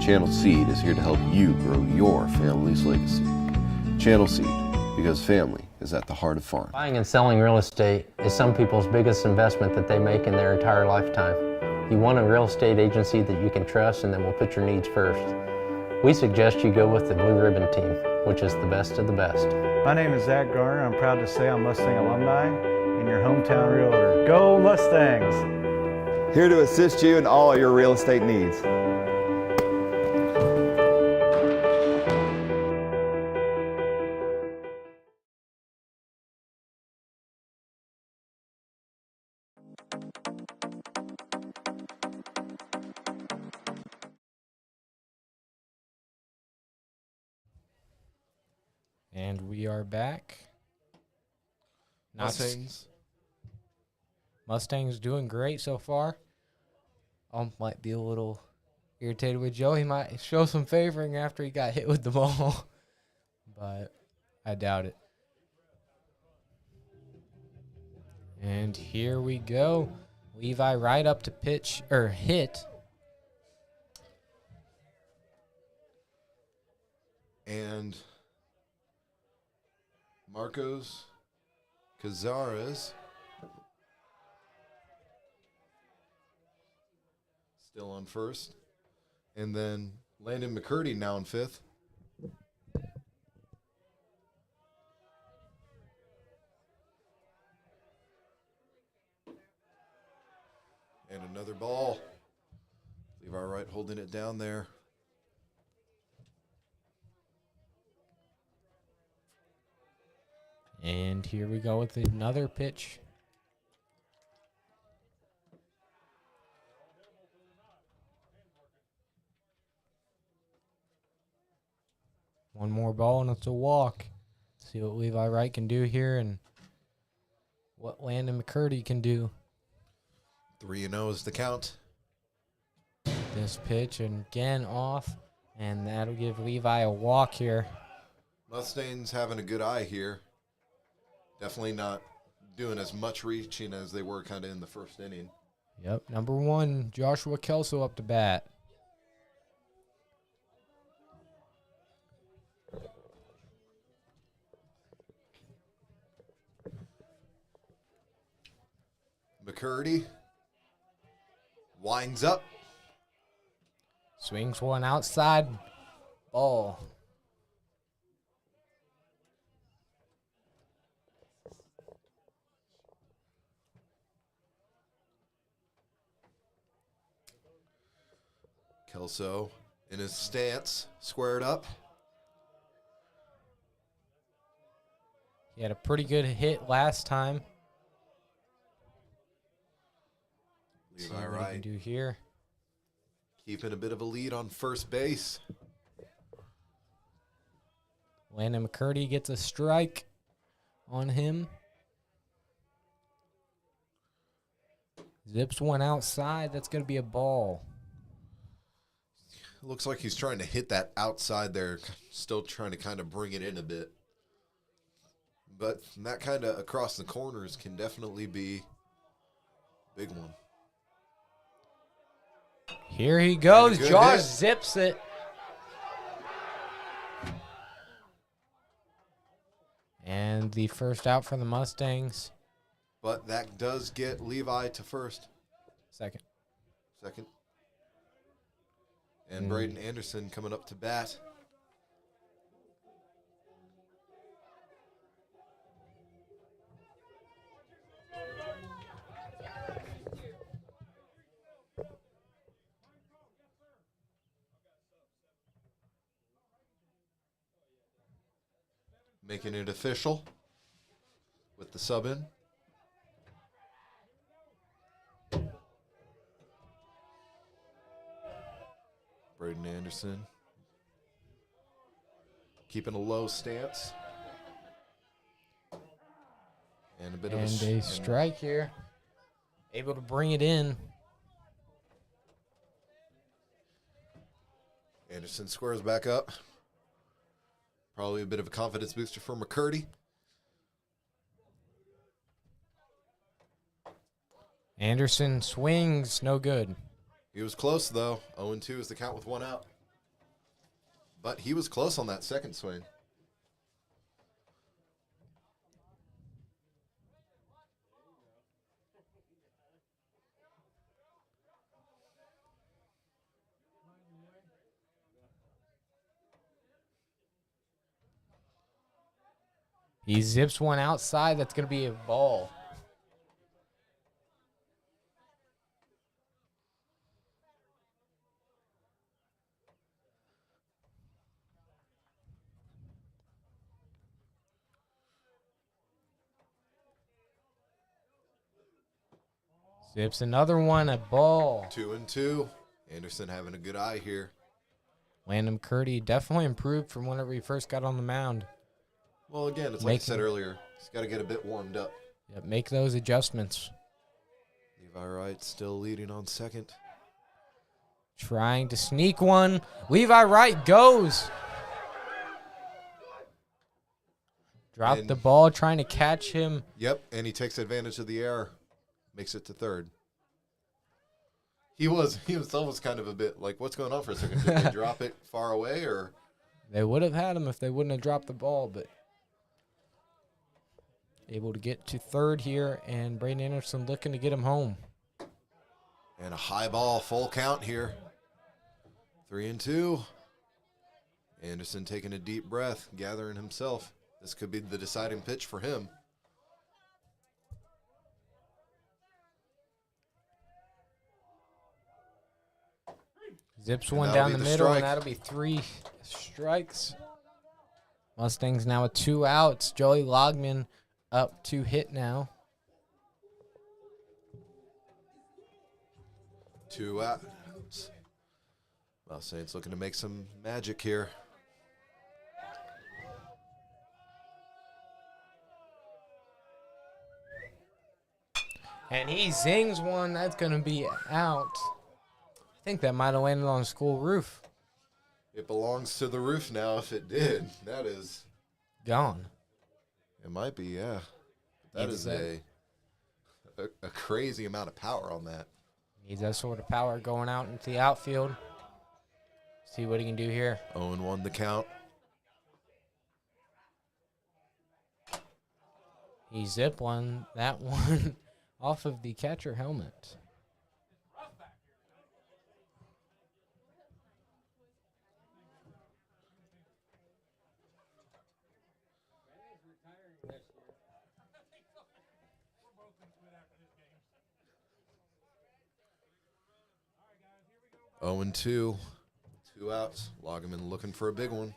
Speaker 6: Channel Seed is here to help you grow your family's legacy. Channel Seed, because family is at the heart of farming.
Speaker 3: Buying and selling real estate is some people's biggest investment that they make in their entire lifetime. You want a real estate agency that you can trust and that will put your needs first. We suggest you go with the Blue Ribbon team, which is the best of the best.
Speaker 4: My name is Zach Garner. I'm proud to say I'm Mustang alumni and your hometown realtor. Go Mustangs!
Speaker 5: Here to assist you in all your real estate needs.
Speaker 2: And we are back.
Speaker 1: Mustangs.
Speaker 2: Mustangs doing great so far. Might be a little irritated with Joe. He might show some favoring after he got hit with the ball, but I doubt it. And here we go. Levi right up to pitch or hit.
Speaker 1: And Marcos Cazares still on first. And then Landon McCurdy now in fifth. And another ball. Levi Wright holding it down there.
Speaker 2: And here we go with another pitch. One more ball and it's a walk. See what Levi Wright can do here and what Landon McCurdy can do.
Speaker 1: 3-0 is the count.
Speaker 2: This pitch and again off, and that'll give Levi a walk here.
Speaker 1: Mustangs having a good eye here. Definitely not doing as much reaching as they were kind of in the first inning.
Speaker 2: Yep, number 1, Joshua Kelso up to bat.
Speaker 1: McCurdy winds up.
Speaker 2: Swings one outside. Ball.
Speaker 1: Kelso in his stance, squared up.
Speaker 2: He had a pretty good hit last time. See
Speaker 1: Levi
Speaker 2: what he can
Speaker 1: Wright
Speaker 2: do here.
Speaker 1: keeping a bit of a lead on first base.
Speaker 2: Landon McCurdy gets a strike on him. Zips one outside. That's going to be a ball.
Speaker 1: Looks like he's trying to hit that outside there, still trying to kind of bring it in a bit. But that kind of across the corners can definitely be a big one.
Speaker 2: Here he goes.
Speaker 1: Good
Speaker 2: Josh
Speaker 1: hit.
Speaker 2: zips it. And the first out for the Mustangs.
Speaker 1: But that does get Levi to first.
Speaker 2: Second.
Speaker 1: And Braden Anderson coming up to bat. Making it official with the sub in. Braden Anderson keeping a low stance. And a bit of
Speaker 2: a strike here. Able to bring it in.
Speaker 1: Anderson squares back up. Probably a bit of a confidence booster for McCurdy.
Speaker 2: Anderson swings, no good.
Speaker 1: He was close, though. 0-2 is the count with one out. But he was close on that second swing.
Speaker 2: He zips one outside. That's going to be a ball. Zips another one, a ball.
Speaker 1: 2-2. Anderson having a good eye here.
Speaker 2: Landon McCurdy definitely improved from whenever he first got on the mound.
Speaker 1: Well, again, it's like I said earlier. He's got to get a bit warmed up.
Speaker 2: Yep, make those adjustments.
Speaker 1: Levi Wright still leading on second.
Speaker 2: Trying to sneak one. Levi Wright goes. Dropped the ball, trying to catch him.
Speaker 1: Yep, and he takes advantage of the error. Makes it to third. He was almost kind of a bit like, what's going on for a second? Did they drop it far away, or?
Speaker 2: They would have had him if they wouldn't have dropped the ball, but able to get to third here, and Braden Anderson looking to get him home.
Speaker 1: And a high ball, full count here. 3-2. Anderson taking a deep breath, gathering himself. This could be the deciding pitch for him.
Speaker 2: Zips one down the middle, and that'll be 3 strikes. Mustangs now with 2 outs. Joey Logman up to hit now.
Speaker 1: 2 outs. Mustangs looking to make some magic here.
Speaker 2: And he zings one. That's going to be out. I think that might have landed on a school roof.
Speaker 1: It belongs to the roof now if it did. That is
Speaker 2: Gone.
Speaker 1: It might be, yeah. That is a crazy amount of power on that.
Speaker 2: Needs that sort of power going out into the outfield. See what he can do here.
Speaker 1: 0-1 the count.
Speaker 2: He zip one, that one off of the catcher helmet.
Speaker 1: Oh and 2. 2 outs. Loggeman looking for a big one.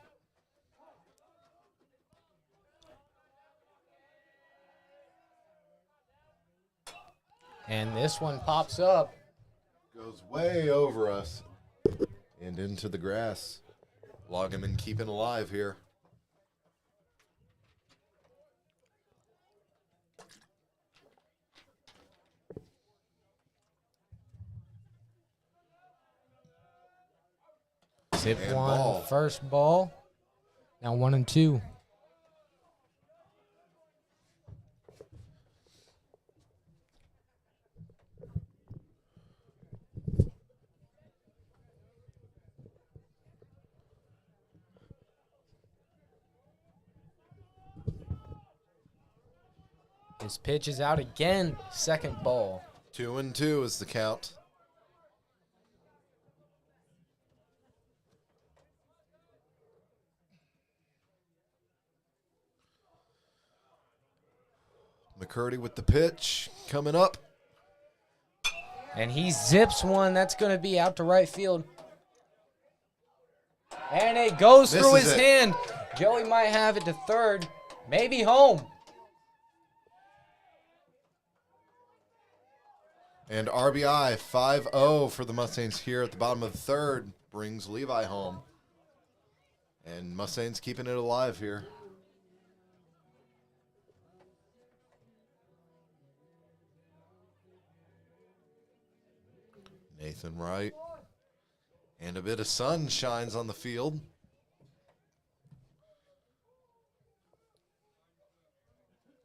Speaker 2: And this one pops up.
Speaker 1: Goes way over us and into the grass. Loggeman keeping alive here.
Speaker 2: Zip
Speaker 1: And
Speaker 2: one,
Speaker 1: ball.
Speaker 2: first ball. Now 1 and 2. His pitch is out again. Second ball.
Speaker 1: 2 and 2 is the count. McCurdy with the pitch coming up.
Speaker 2: And he zips one. That's going to be out to right field. And it goes through
Speaker 1: Misses
Speaker 2: his
Speaker 1: it.
Speaker 2: hand. Joey might have it to third. Maybe home.
Speaker 1: And RBI 5-0 for the Mustangs here at the bottom of the third. Brings Levi home. And Mustangs keeping it alive here. Nathan Wright. And a bit of sun shines on the field.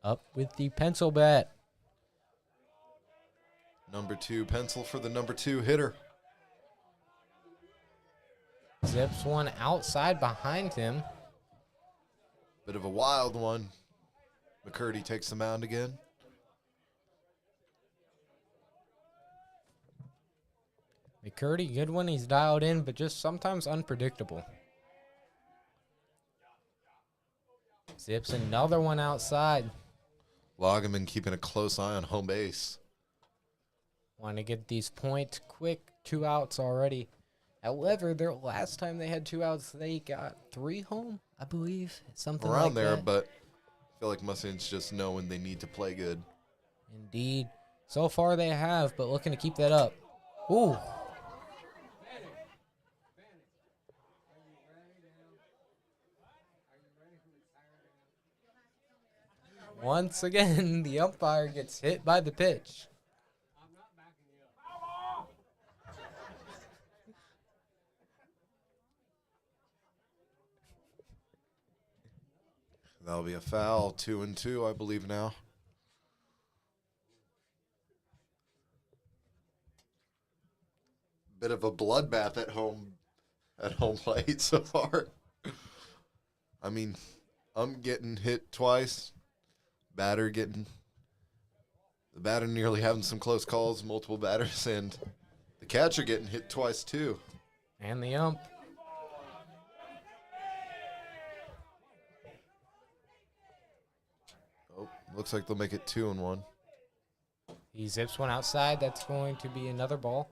Speaker 2: Up with the pencil bat.
Speaker 1: Number 2 pencil for the number 2 hitter.
Speaker 2: Zips one outside behind him.
Speaker 1: Bit of a wild one. McCurdy takes the mound again.
Speaker 2: McCurdy, good one. He's dialed in, but just sometimes unpredictable. Zips another one outside.
Speaker 1: Loggeman keeping a close eye on home base.
Speaker 2: Want to get these points quick. 2 outs already. However, their last time they had 2 outs, they got 3 home, I believe. Something
Speaker 1: Around
Speaker 2: like
Speaker 1: there,
Speaker 2: that.
Speaker 1: but I feel like Mustangs just know when they need to play good.
Speaker 2: Indeed. So far they have, but looking to keep that up. Ooh. Once again, the umpire gets hit by the pitch.
Speaker 1: That'll be a foul. 2 and 2, I believe now. Bit of a bloodbath at home plate so far. I mean, I'm getting hit twice. The batter nearly having some close calls, multiple batters, and the catcher getting hit twice too.
Speaker 2: And the ump.
Speaker 1: Oh, looks like they'll make it 2 and 1.
Speaker 2: He zips one outside. That's going to be another ball.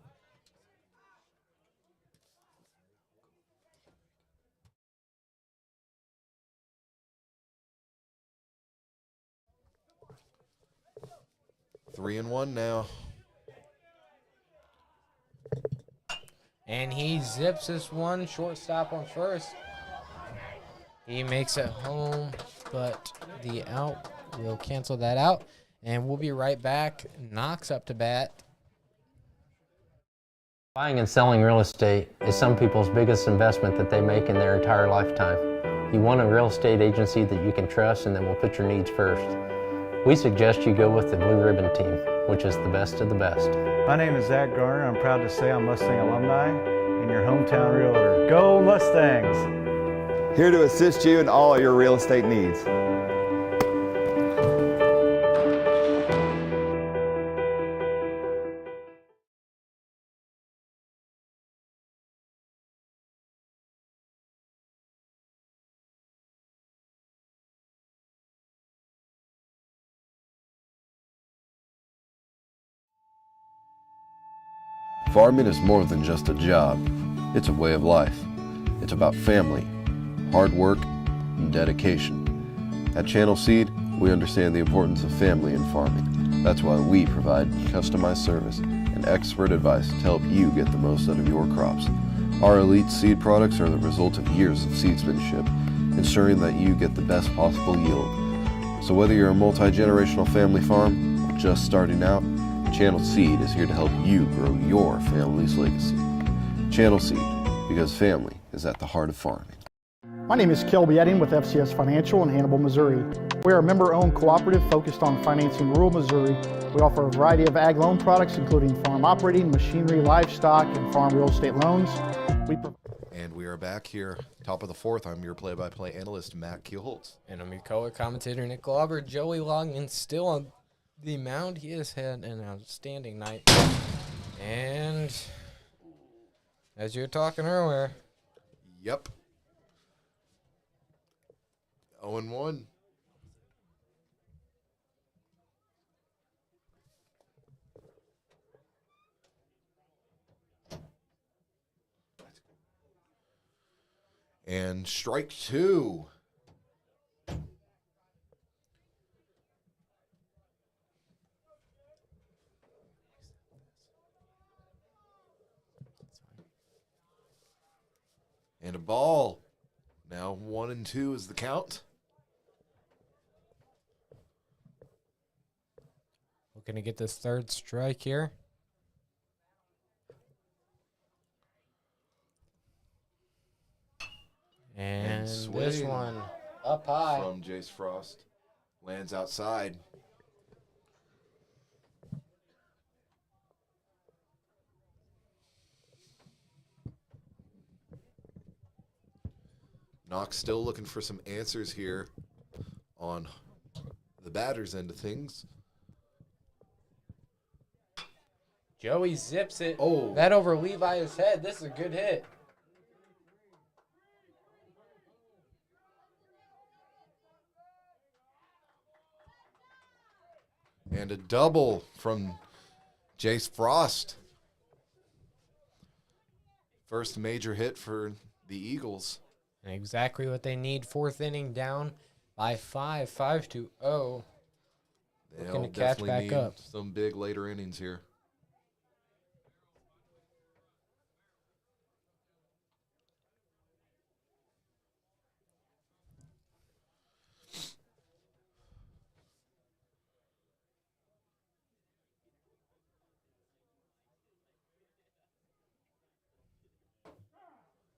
Speaker 1: 3-1 now.
Speaker 2: And he zips this one, shortstop on first. He makes it home, but the out will cancel that out. And we'll be right back. Knox up to bat.
Speaker 3: Buying and selling real estate is some people's biggest investment that they make in their entire lifetime. You want a real estate agency that you can trust and that will put your needs first. We suggest you go with the Blue Ribbon team, which is the best of the best.
Speaker 4: My name is Zach Garner. I'm proud to say I'm Mustang alumni and your hometown realtor. Go Mustangs!
Speaker 5: Here to assist you in all your real estate needs.
Speaker 6: Farming is more than just a job. It's a way of life. It's about family, hard work, and dedication. At Channel Seed, we understand the importance of family in farming. That's why we provide customized service and expert advice to help you get the most out of your crops. Our elite seed products are the result of years of seedsmanship, ensuring that you get the best possible yield. So whether you're a multi-generational family farm or just starting out, Channel Seed is here to help you grow your family's legacy. Channel Seed, because family is at the heart of farming.
Speaker 9: My name is Kelby Edding with FCS Financial in Hannibal, Missouri. We are a member-owned cooperative focused on financing rural Missouri. We offer a variety of ag loan products, including farm operating, machinery, livestock, and farm real estate loans.
Speaker 1: And we are back here, top of the fourth. I'm your play-by-play analyst, Matt Keelholtz.
Speaker 2: And I'm your color commentator, Nick Glauber. Joey Longman still on the mound. He has had an outstanding night. And as you were talking earlier.
Speaker 1: Yep. 0-1. And strike two. And a ball. Now 1-2 is the count.
Speaker 2: Looking to get this third strike here. And this
Speaker 1: swing
Speaker 2: one up high.
Speaker 1: From Jace Frost. Lands outside. Knox still looking for some answers here on the batter's end of things.
Speaker 2: Joey zips it.
Speaker 1: Oh.
Speaker 2: That over Levi's head. This is a good hit.
Speaker 1: And a double from Jace Frost. First major hit for the Eagles.
Speaker 2: And exactly what they need. Fourth inning down by 5-0. Looking to catch
Speaker 1: definitely
Speaker 2: back
Speaker 1: need
Speaker 2: up.
Speaker 1: some big later innings here.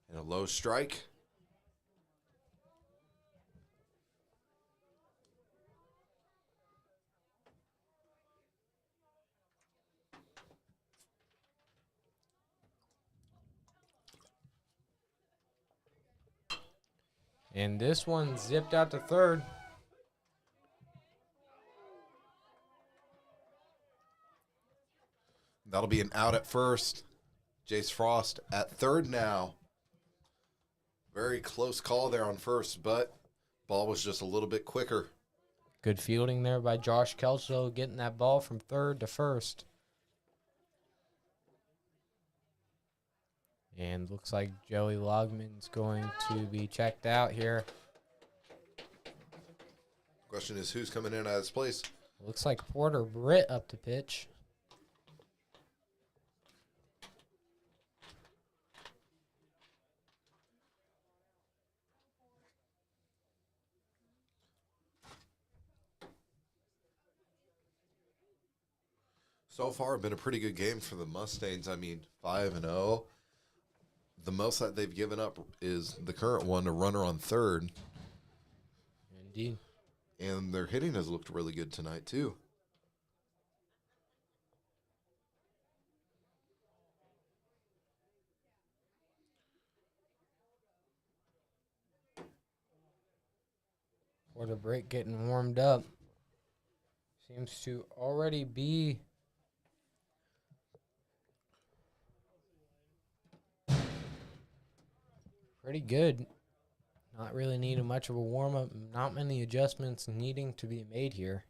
Speaker 1: And a low strike.
Speaker 2: And this one zipped out to third.
Speaker 1: That'll be an out at first. Jace Frost at third now. Very close call there on first, but ball was just a little bit quicker.
Speaker 2: Good fielding there by Josh Kelso, getting that ball from third to first. And looks like Joey Logman's going to be checked out here.
Speaker 1: Question is, who's coming in at his place?
Speaker 2: Looks like Porter Britt up to pitch.
Speaker 1: So far, been a pretty good game for the Mustangs. I mean, 5-0. The most that they've given up is the current one, a runner on third.
Speaker 2: Indeed.
Speaker 1: And their hitting has looked really good tonight, too.
Speaker 2: Porter Britt getting warmed up. Seems to already be pretty good. Not really needing much of a warm-up. Not many adjustments needing to be made here.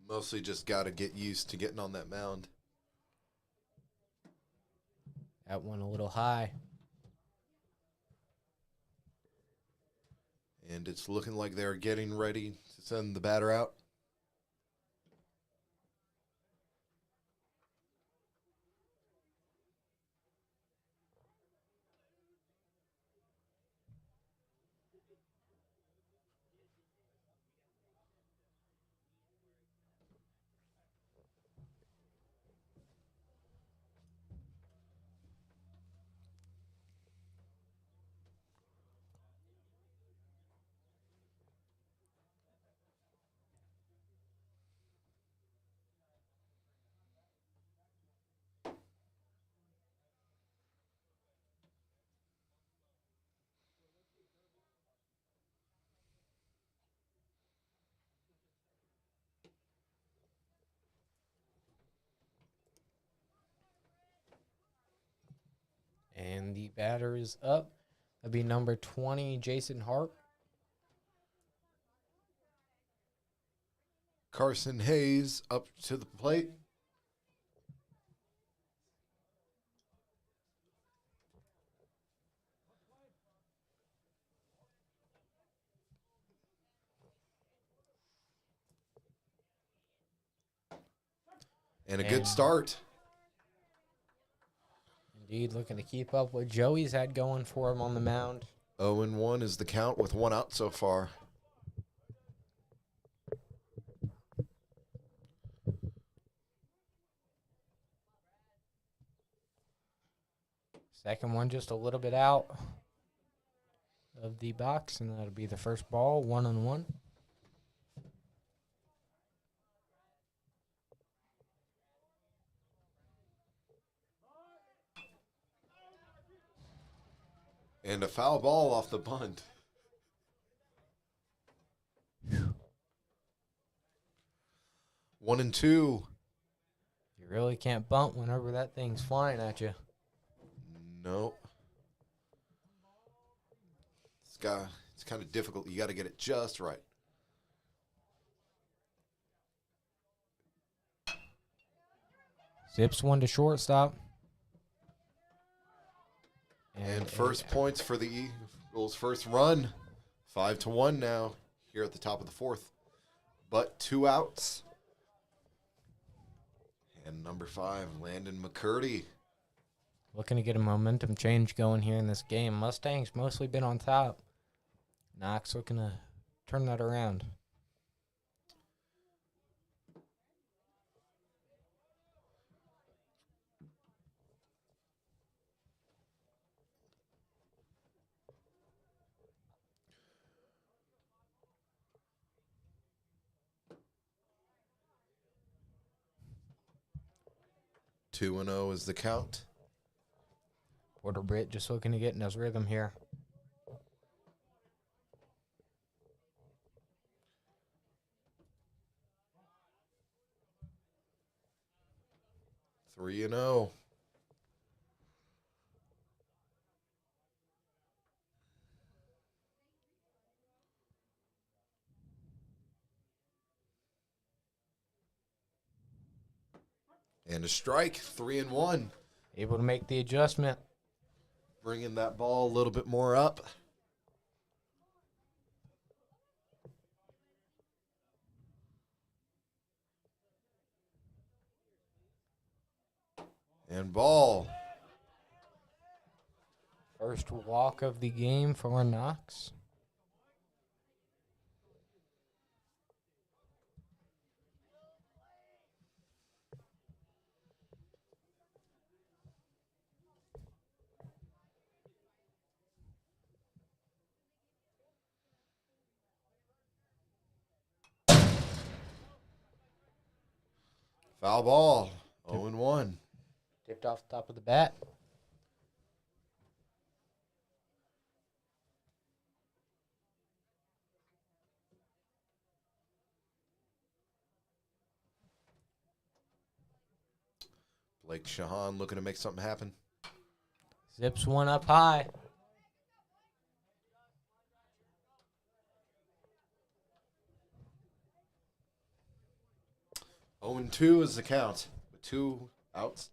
Speaker 1: Mostly just got to get used to getting on that mound.
Speaker 2: That one a little high.
Speaker 1: And it's looking like they're getting ready to send the batter out.
Speaker 2: And the batter is up. That'll be number 20, Jason Hart.
Speaker 1: Carson Hayes up to the plate. And a good start.
Speaker 2: Indeed, looking to keep up what Joey's had going for him on the mound.
Speaker 1: 0-1 is the count with one out so far.
Speaker 2: Second one just a little bit out of the box, and that'll be the first ball, 1-1.
Speaker 1: And a foul ball off the bunt. One and two.
Speaker 2: You really can't bunt whenever that thing's flying at you.
Speaker 1: Nope. It's kind of difficult. You got to get it just right.
Speaker 2: Zips one to shortstop.
Speaker 1: And first points for the Eagles' first run. 5-1 now here at the top of the fourth. But 2 outs. And number 5, Landon McCurdy.
Speaker 2: Looking to get a momentum change going here in this game. Mustangs mostly been on top. Knox looking to turn that around.
Speaker 1: Two and 0 is the count.
Speaker 2: Porter Britt just looking to get in his rhythm here.
Speaker 1: Three and 0. And a strike, 3-1.
Speaker 2: Able to make the adjustment.
Speaker 1: Bringing that ball a little bit more up. And ball.
Speaker 2: First walk of the game for Knox.
Speaker 1: Foul ball. 0-1.
Speaker 2: Tipped off the top of the bat.
Speaker 1: Blake Shahan looking to make something happen.
Speaker 2: Zips one up high.
Speaker 1: Oh and 2 is the count with 2 outs.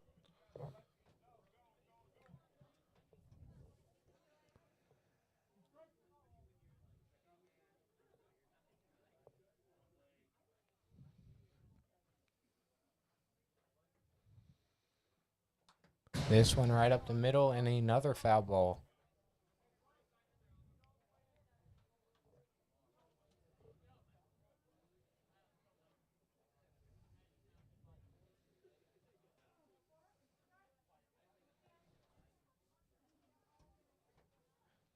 Speaker 2: This one right up the middle and another foul ball.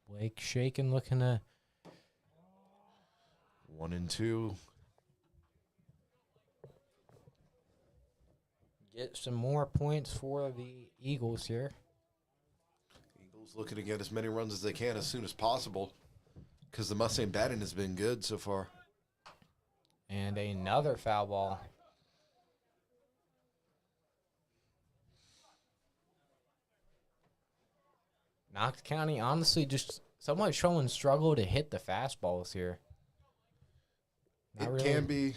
Speaker 2: Blake shaking, looking to
Speaker 1: 1 and 2.
Speaker 2: get some more points for the Eagles here.
Speaker 1: Eagles looking to get as many runs as they can as soon as possible because the Mustang batting has been good so far.
Speaker 2: And another foul ball. Knox County honestly just somewhat showing struggle to hit the fastballs here. Not really.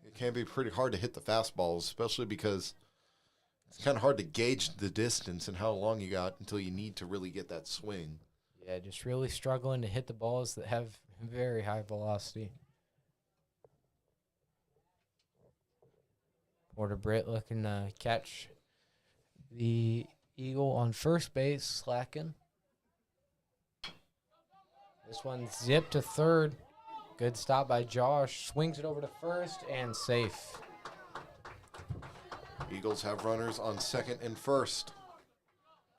Speaker 1: It can be pretty hard to hit the fastballs, especially because it's kind of hard to gauge the distance and how long you got until you need to really get that swing.
Speaker 2: Yeah, just really struggling to hit the balls that have very high velocity. Porter Britt looking to catch the Eagle on first base, slacking. This one zipped to third. Good stop by Josh. Swings it over to first and safe.
Speaker 1: Eagles have runners on second and first.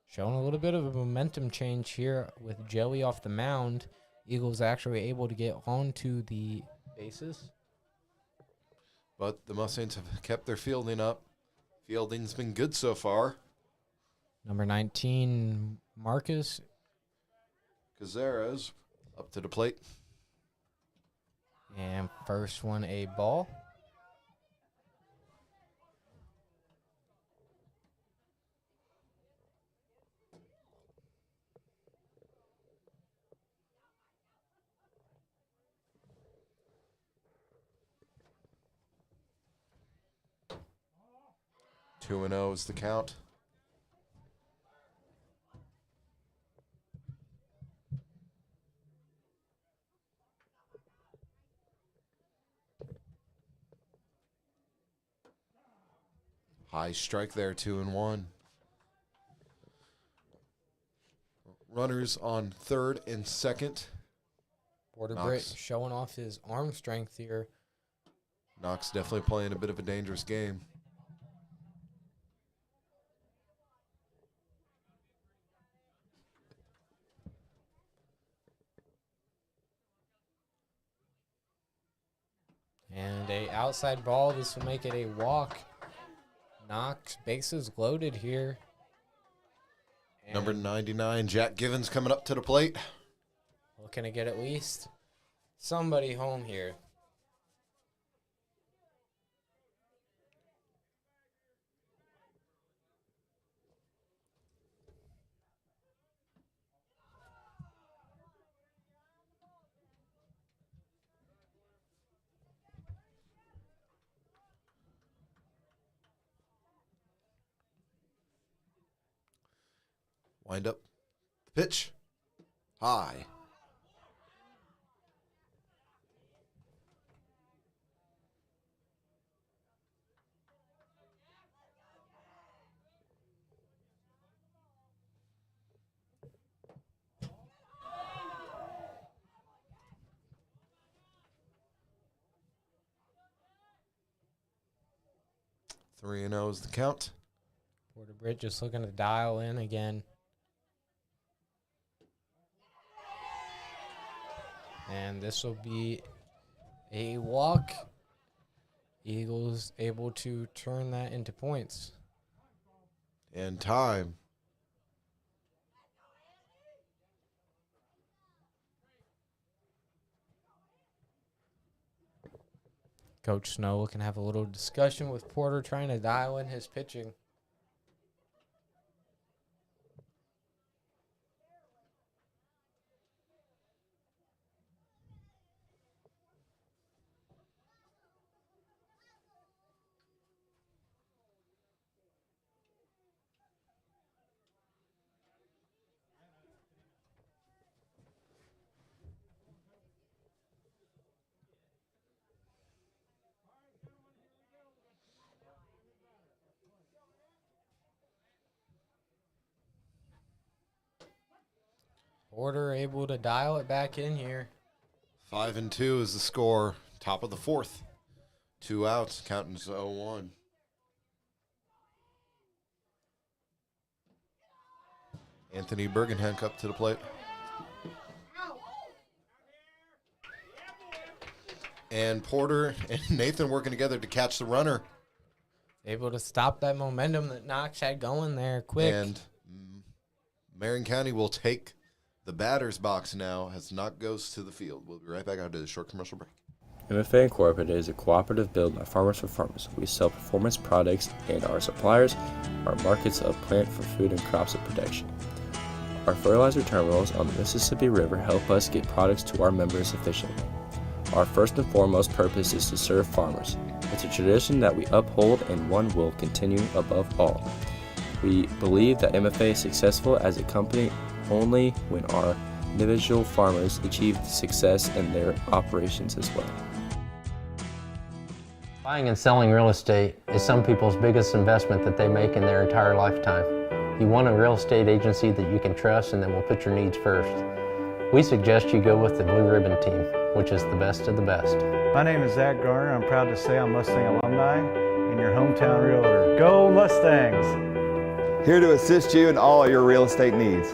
Speaker 2: Showing a little bit of a momentum change here with Joey off the mound. Eagles actually able to get onto the bases.
Speaker 1: But the Mustangs have kept their fielding up. Fielding's been good so far.
Speaker 2: Number 19, Marcus.
Speaker 1: Cazares up to the plate.
Speaker 2: And first one, a ball.
Speaker 1: Two and 0 is the count. High strike there, 2-1. Runners on third and second.
Speaker 2: Porter
Speaker 1: Knox.
Speaker 2: Britt showing off his arm strength here.
Speaker 1: Knox definitely playing a bit of a dangerous game.
Speaker 2: And a outside ball. This will make it a walk. Knox, bases loaded here. And
Speaker 1: Number 99, Jack Givens coming up to the plate.
Speaker 2: looking to get at least somebody home here.
Speaker 1: Wind up. Pitch. High. 3-0 is the count.
Speaker 2: Porter Britt just looking to dial in again. And this will be a walk. Eagles able to turn that into points.
Speaker 1: And time.
Speaker 2: Coach Snow can have a little discussion with Porter, trying to dial in his pitching. Porter able to dial it back in here.
Speaker 1: 5-2 is the score. Top of the fourth. 2 outs. Counting 0-1. Anthony Bergenhank up to the plate. And Porter and Nathan working together to catch the runner.
Speaker 2: Able to stop that momentum that Knox had going there quick.
Speaker 1: And Marion County will take the batter's box now as Knox goes to the field. We'll be right back after this short commercial break.
Speaker 8: MFA Incorporated is a cooperative built by farmers for farmers. We sell performance products, and our suppliers are markets of plant for food and crops of protection. Our fertilizer terminals on the Mississippi River help us get products to our members efficiently. Our first and foremost purpose is to serve farmers. It's a tradition that we uphold and one will continue above all. We believe that MFA is successful as a company only when our individual farmers achieve success in their operations as well.
Speaker 3: Buying and selling real estate is some people's biggest investment that they make in their entire lifetime. You want a real estate agency that you can trust and that will put your needs first. We suggest you go with the Blue Ribbon team, which is the best of the best.
Speaker 4: My name is Zach Garner. I'm proud to say I'm Mustang alumni and your hometown realtor. Go Mustangs!
Speaker 5: Here to assist you in all your real estate needs.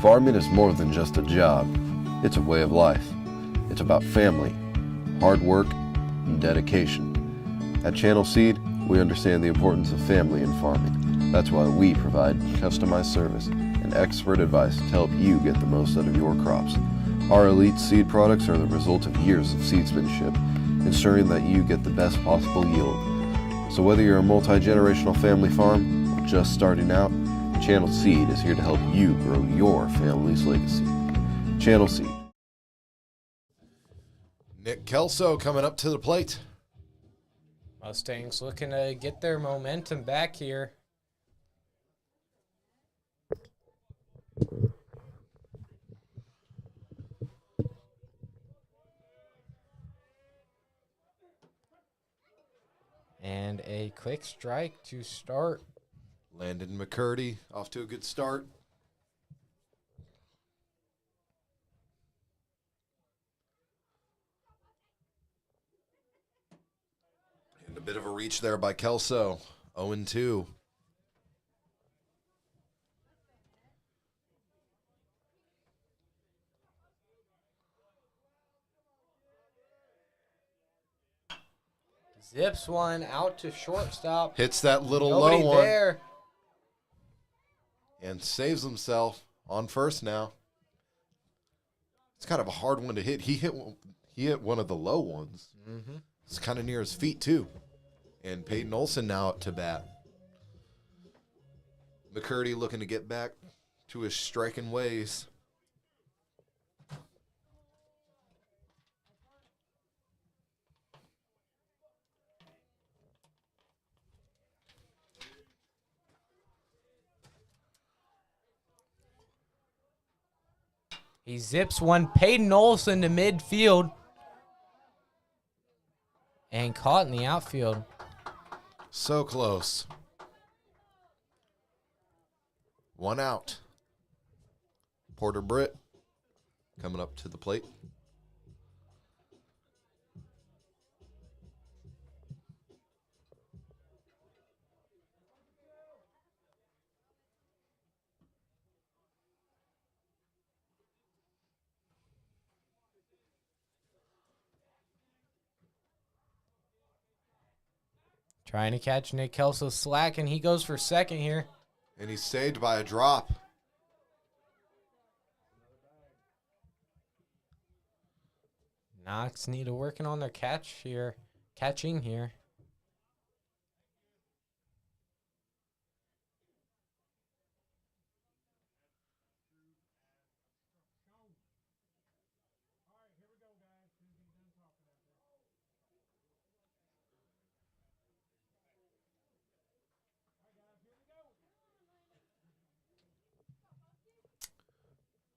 Speaker 6: Farming is more than just a job. It's a way of life. It's about family, hard work, and dedication. At Channel Seed, we understand the importance of family in farming. That's why we provide customized service and expert advice to help you get the most out of your crops. Our elite seed products are the result of years of seedsmanship, ensuring that you get the best possible yield. So whether you're a multi-generational family farm or just starting out, Channel Seed is here to help you grow your family's legacy. Channel Seed.
Speaker 1: Nick Kelso coming up to the plate.
Speaker 2: Mustangs looking to get their momentum back here. And a quick strike to start.
Speaker 1: Landon McCurdy off to a good start. And a bit of a reach there by Kelso. 0-2.
Speaker 2: Zips one out to shortstop.
Speaker 1: Hits that little
Speaker 2: Nobody
Speaker 1: low one.
Speaker 2: there.
Speaker 1: And saves himself on first now. It's kind of a hard one to hit. He hit one of the low ones.
Speaker 2: Mm-hmm.
Speaker 1: It's kind of near his feet, too. And Peyton Olsen now up to bat. McCurdy looking to get back to his striking ways.
Speaker 2: He zips one. Peyton Olsen to midfield. And caught in the outfield.
Speaker 1: So close. 1 out. Porter Britt coming up to the plate.
Speaker 2: Trying to catch Nick Kelso slack, and he goes for second here.
Speaker 1: And he's saved by a drop.
Speaker 2: Knox need to working on their catching here.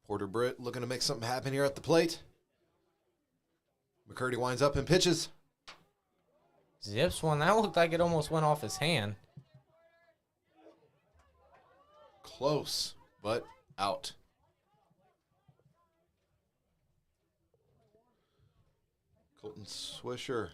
Speaker 1: Porter Britt looking to make something happen here at the plate. McCurdy winds up and pitches.
Speaker 2: Zips one. That looked like it almost went off his hand.
Speaker 1: Close, but out. Colton Swisher.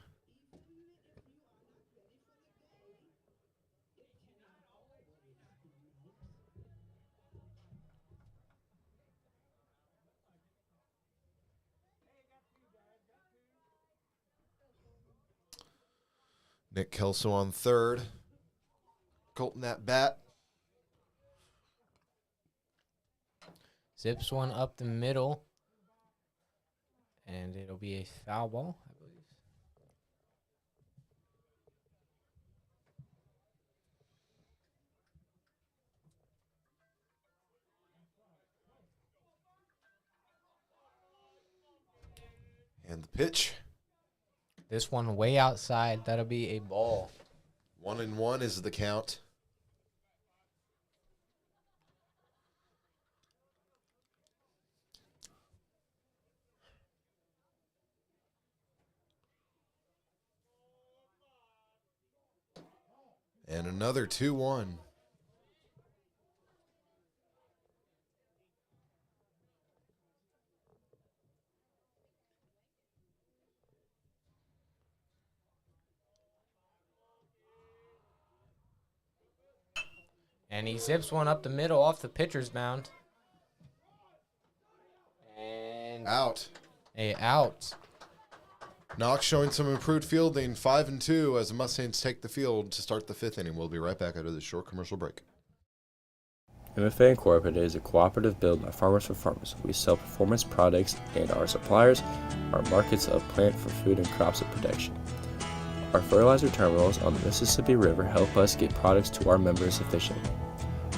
Speaker 1: Nick Kelso on third. Colton at bat.
Speaker 2: Zips one up the middle. And it'll be a foul ball, I believe.
Speaker 1: And the pitch.
Speaker 2: This one way outside. That'll be a ball.
Speaker 1: 1-1 is the count. And another 2-1.
Speaker 2: And he zips one up the middle off the pitcher's mound. And
Speaker 1: Out.
Speaker 2: out.
Speaker 1: Knox showing some improved fielding, 5-2 as the Mustangs take the field to start the fifth inning. We'll be right back after this short commercial break.
Speaker 8: MFA Incorporated is a cooperative built by farmers for farmers. We sell performance products, and our suppliers are markets of plant for food and crops of protection. Our fertilizer terminals on the Mississippi River help us get products to our members efficiently.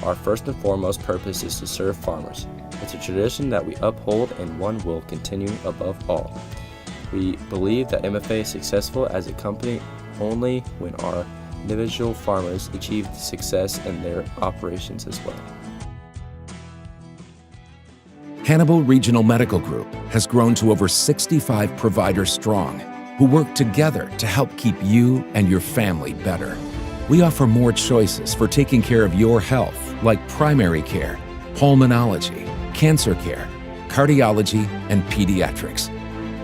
Speaker 8: Our first and foremost purpose is to serve farmers. It's a tradition that we uphold and one will continue above all. We believe that MFA is successful as a company only when our individual farmers achieve success in their operations as well.
Speaker 10: Hannibal Regional Medical Group has grown to over 65 providers strong who work together to help keep you and your family better. We offer more choices for taking care of your health, like primary care, pulmonology, cancer care, cardiology, and pediatrics.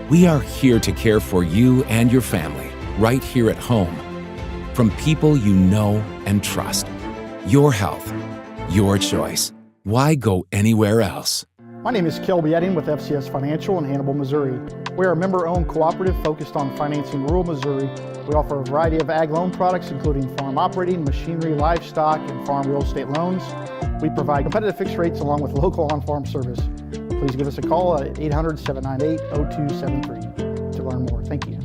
Speaker 10: We are here to care for you and your family, right here at home. From people you know and trust. Your health, your choice. Why go anywhere else?
Speaker 9: My name is Kelby Edding with FCS Financial in Hannibal, Missouri. We are a member-owned cooperative focused on financing rural Missouri. We offer a variety of ag loan products, including farm operating, machinery, livestock, and farm real estate loans. We provide competitive fixed rates along with local on-farm service. Please give us a call at 800-798-0273 to learn more. Thank you.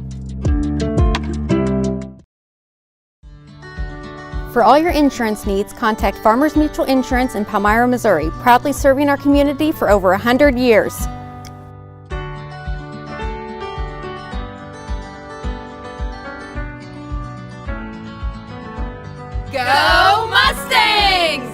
Speaker 11: For all your insurance needs, contact Farmers Mutual Insurance in Palmyra, Missouri, proudly serving our community for over 100 years.
Speaker 12: Go Mustangs!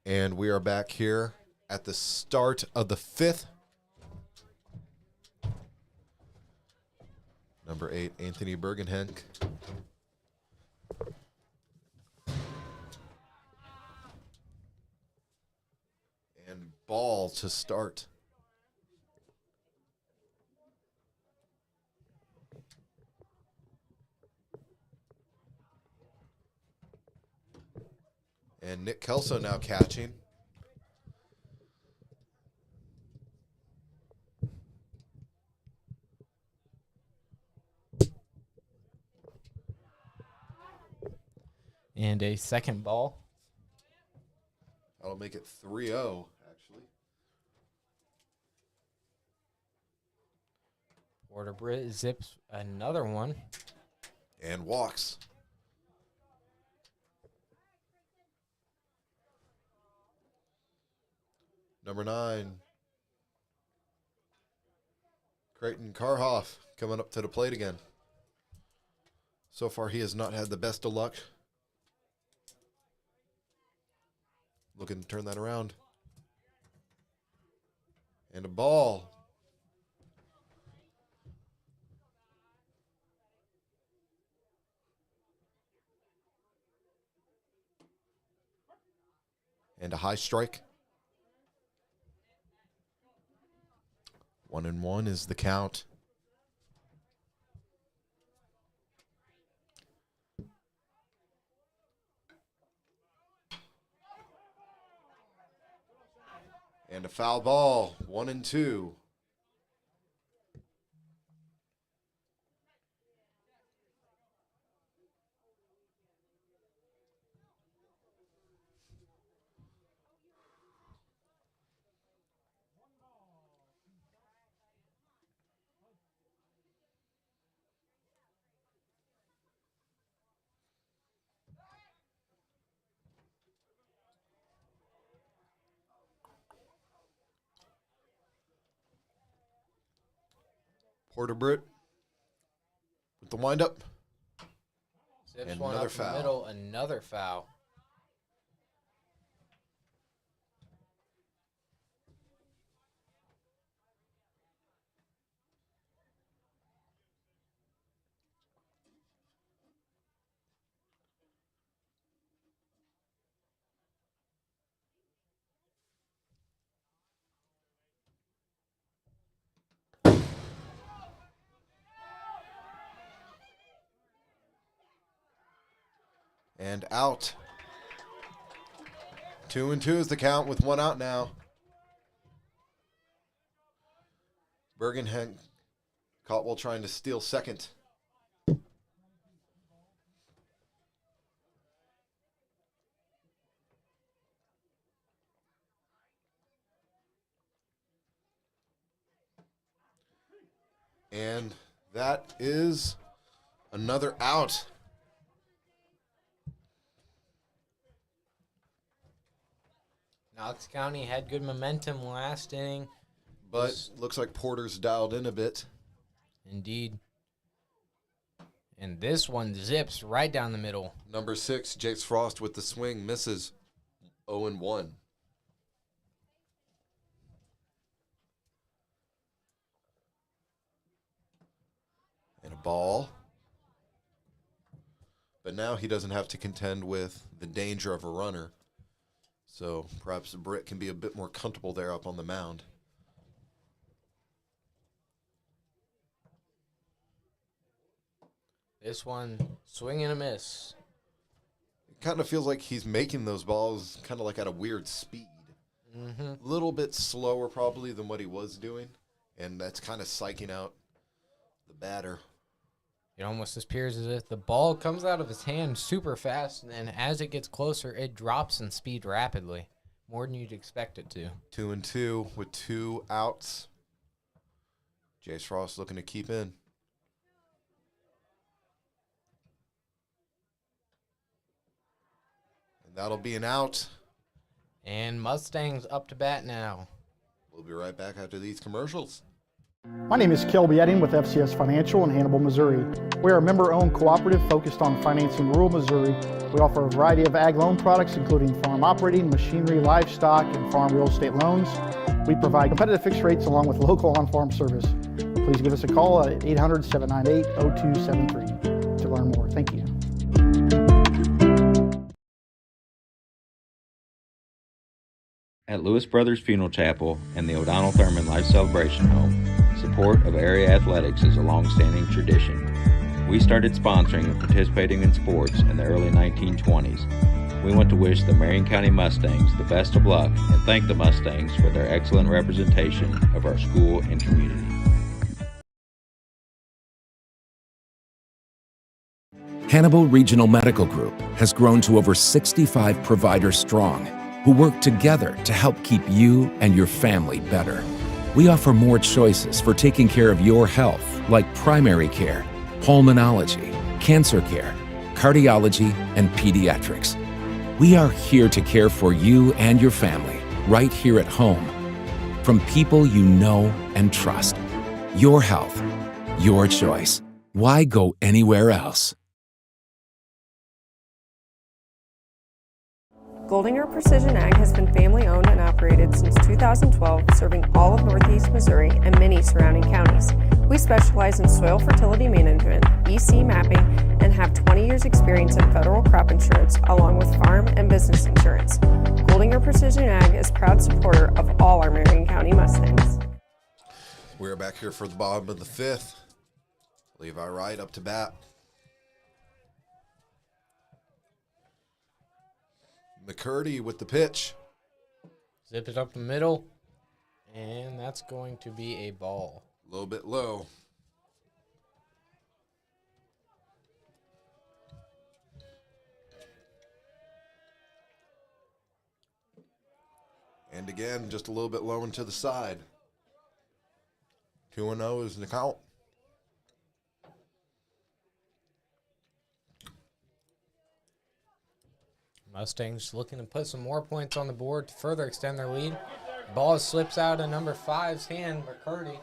Speaker 1: And we are back here at the start of the 5th. Number 8, Anthony Bergenhenk. And ball to start. And Nick Kelso now catching.
Speaker 2: And a second ball.
Speaker 1: That'll make it 3-0, actually.
Speaker 2: Porter Britt zips another one.
Speaker 1: And walks. Number 9, Creighton Karhoff coming up to the plate again. So far, he has not had the best of luck. Looking to turn that around. And a ball. And a high strike. 1-1 is the count. And a foul ball, 1-2. Porter Britt with the windup.
Speaker 2: Zips
Speaker 1: And
Speaker 2: one
Speaker 1: another
Speaker 2: up the
Speaker 1: foul.
Speaker 2: middle, another foul.
Speaker 1: And out. 2-2 is the count with 1 out now. Bergenhenk caught while trying to steal second. And that is another out.
Speaker 2: Knox County had good momentum last inning.
Speaker 1: But looks like Porter's dialed in a bit.
Speaker 2: Indeed. And this one zips right down the middle.
Speaker 1: Number 6, Jace Frost with the swing, misses. 0-1. And a ball. But now he doesn't have to contend with the danger of a runner. So perhaps Britt can be a bit more comfortable there up on the mound.
Speaker 2: This one, swing and a miss.
Speaker 1: It kind of feels like he's making those balls kind of like at a weird speed. A little bit slower probably than what he was doing. And that's kind of psyching out the batter.
Speaker 2: It almost appears as if the ball comes out of his hand super fast, and then as it gets closer, it drops in speed rapidly. More than you'd expect it to.
Speaker 1: 2-2 with 2 outs. Jace Frost looking to keep in. And that'll be an out.
Speaker 2: And Mustangs up to bat now.
Speaker 1: We'll be right back after these commercials.
Speaker 9: My name is Kelby Edding with FCS Financial in Hannibal, Missouri. We are a member-owned cooperative focused on financing rural Missouri. We offer a variety of ag loan products, including farm operating, machinery, livestock, and farm real estate loans. We provide competitive fixed rates along with local on-farm service. Please give us a call at 800-798-0273 to learn more. Thank you.
Speaker 13: At Lewis Brothers Funeral Chapel and the O'Donnell Thurman Life Celebration Home, support of area athletics is a long-standing tradition. We started sponsoring and participating in sports in the early 1920s. We want to wish the Marion County Mustangs the best of luck and thank the Mustangs for their excellent representation of our school and community.
Speaker 10: Hannibal Regional Medical Group has grown to over 65 providers strong who work together to help keep you and your family better. We offer more choices for taking care of your health, like primary care, pulmonology, cancer care, cardiology, and pediatrics. We are here to care for you and your family, right here at home. From people you know and trust. Your health, your choice. Why go anywhere else?
Speaker 14: Goldinger Precision Ag has been family owned and operated since 2012, serving all of Northeast Missouri and many surrounding counties. We specialize in soil fertility management, EC mapping, and have 20 years experience in federal crop insurance along with farm and business insurance. Goldinger Precision Ag is a proud supporter of all our Marion County Mustangs.
Speaker 1: We're back here for the bottom of the fifth. Levi Wright up to bat. McCurdy with the pitch.
Speaker 2: Zip it up the middle, and that's going to be a ball.
Speaker 1: A little bit low. And again, just a little bit low and to the side. 2-0 is the count.
Speaker 2: Mustangs looking to put some more points on the board to further extend their lead. Ball slips out of number 5's hand, McCurdy.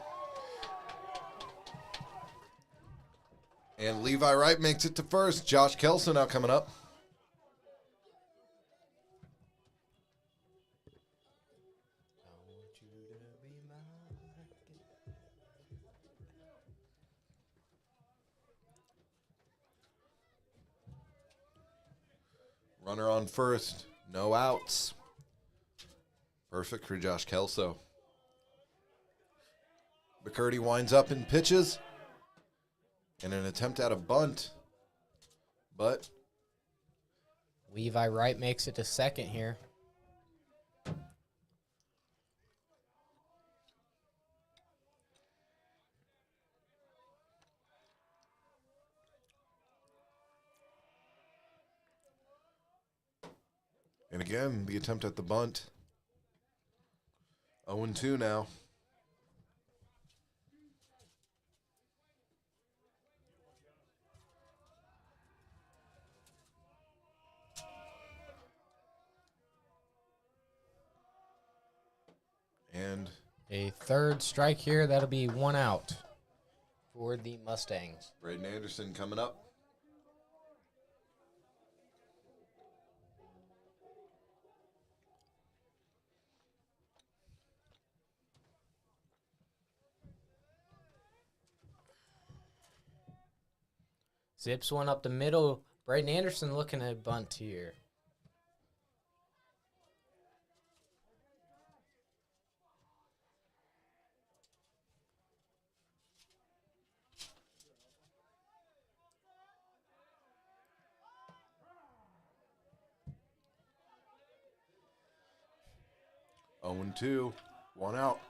Speaker 1: And Levi Wright makes it to first. Josh Kelso now coming up. Runner on first, no outs. Perfect for Josh Kelso. McCurdy winds up and pitches. And an attempt at a bunt. But
Speaker 2: Levi Wright makes it to second here.
Speaker 1: And again, the attempt at the bunt. 0-2 now. And
Speaker 2: a third strike here. That'll be 1 out for the Mustangs.
Speaker 1: Braden Anderson coming up.
Speaker 2: Zips one up the middle. Braden Anderson looking at bunt here.
Speaker 1: Oh, 0-2, 1 out.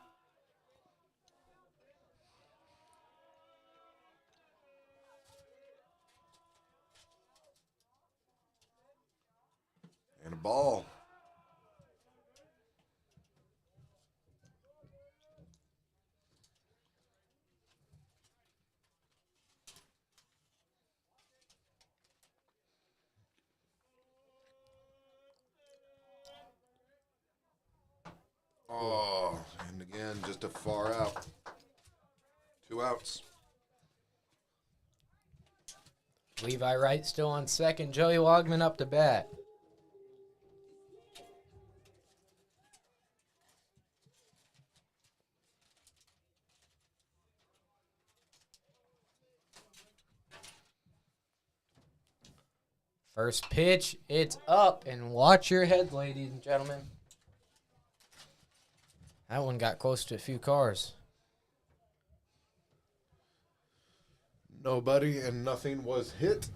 Speaker 1: And a ball. Oh, and again, just a far out. 2 outs.
Speaker 2: Levi Wright still on second. Joey Logman up to bat. First pitch, it's up, and watch your head, ladies and gentlemen. That one got close to a few cars.
Speaker 1: Nobody and nothing was hit.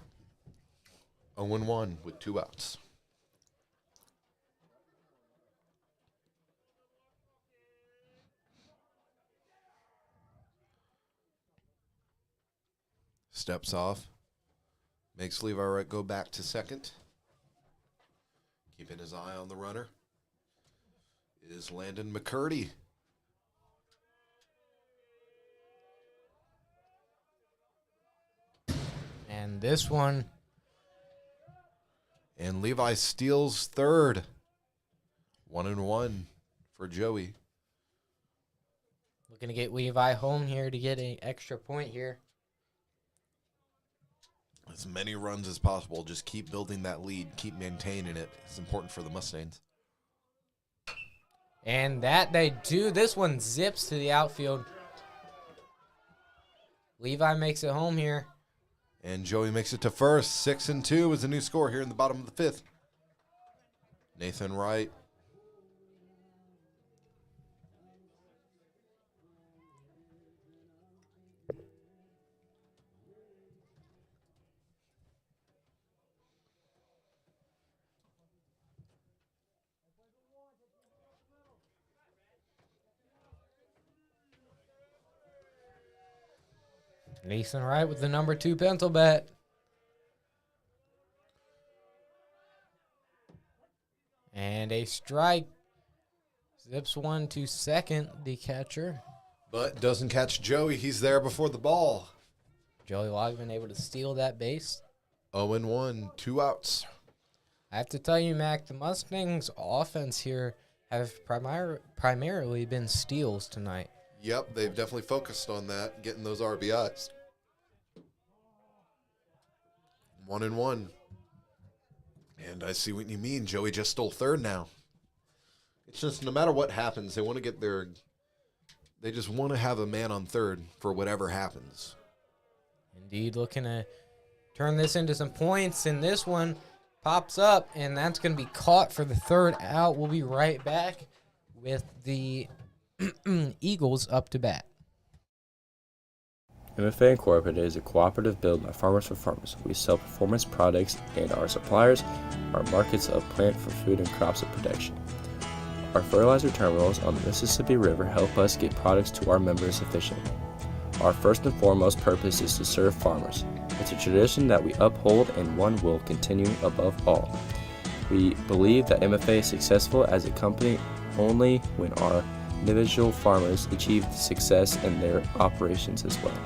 Speaker 1: 0-1 with 2 outs. Steps off. Makes Levi Wright go back to second. Keeping his eye on the runner is Landon McCurdy.
Speaker 2: And this one.
Speaker 1: And Levi steals third. 1-1 for Joey.
Speaker 2: Looking to get Levi home here to get an extra point here.
Speaker 1: As many runs as possible. Just keep building that lead. Keep maintaining it. It's important for the Mustangs.
Speaker 2: And that they do. This one zips to the outfield. Levi makes it home here.
Speaker 1: And Joey makes it to first. 6-2 is the new score here in the bottom of the 5th. Nathan Wright.
Speaker 2: Nathan Wright with the number 2 pencil bat. And a strike. Zips one to second, the catcher.
Speaker 1: But doesn't catch Joey. He's there before the ball.
Speaker 2: Joey Logman able to steal that base.
Speaker 1: 0-1, 2 outs.
Speaker 2: I have to tell you, Mac, the Mustangs' offense here have primarily been steals tonight.
Speaker 1: Yep, they've definitely focused on that, getting those RBIs. 1-1. And I see what you mean. Joey just stole third now. It's just no matter what happens, they want to get their... They just want to have a man on third for whatever happens.
Speaker 2: Indeed, looking to turn this into some points. And this one pops up, and that's going to be caught for the third out. We'll be right back with the Eagles up to bat.
Speaker 8: MFA Incorporated is a cooperative built by Farmers for Farmers. We sell performance products, and our suppliers are markets of plant for food and crops of protection. Our fertilizer terminals on the Mississippi River help us get products to our members efficiently. Our first and foremost purpose is to serve farmers. It's a tradition that we uphold and one will continue above all. We believe that MFA is successful as a company only when our individual farmers achieve success in their operations as well.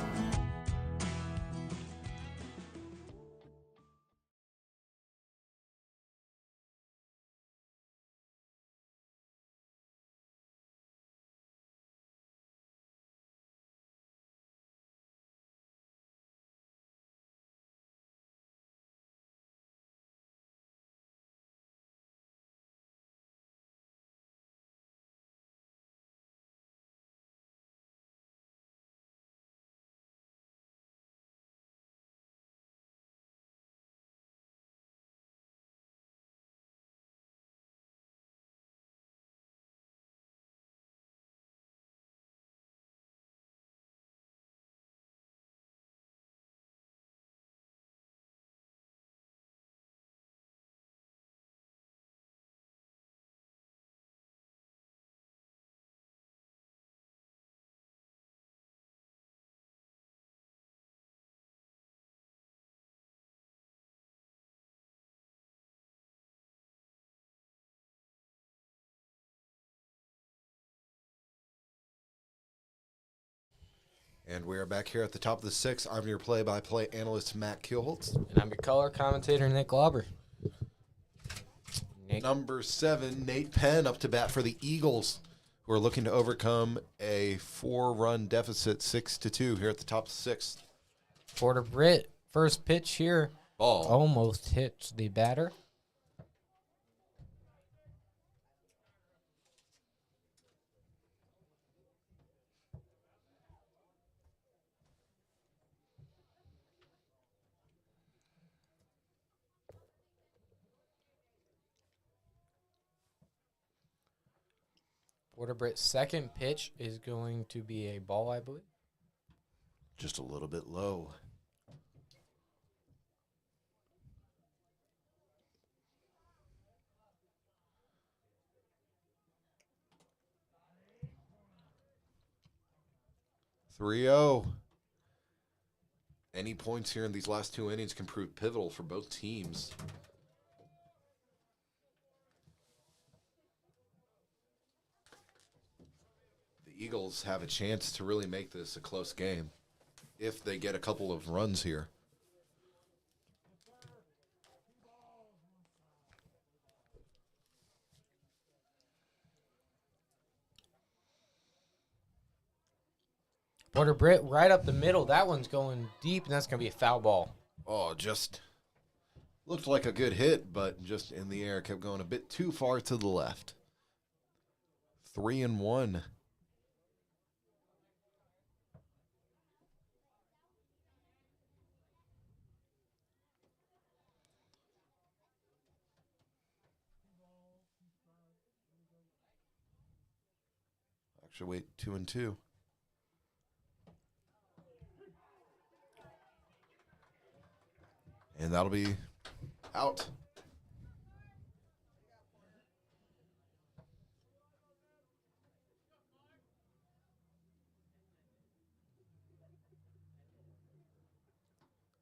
Speaker 1: And we are back here at the top of the 6th. I'm your play-by-play analyst, Matt Kielholtz.
Speaker 2: And I'm your color commentator, Nick Glauber.
Speaker 1: Number 7, Nate Penn, up to bat for the Eagles, who are looking to overcome a 4-run deficit, 6-2 here at the top of the 6th.
Speaker 2: Porter Britt, first pitch here.
Speaker 1: Ball.
Speaker 2: Almost hits the batter. Porter Britt's second pitch is going to be a ball, I believe.
Speaker 1: Just a little bit low. (3-0). Any points here in these last 2 innings can prove pivotal for both teams. The Eagles have a chance to really make this a close game if they get a couple of runs here.
Speaker 2: Porter Britt right up the middle. That one's going deep, and that's going to be a foul ball.
Speaker 1: Oh, just looked like a good hit, but just in the air, kept going a bit too far to the left. 3-1. Actually, wait, 2-2. And that'll be out.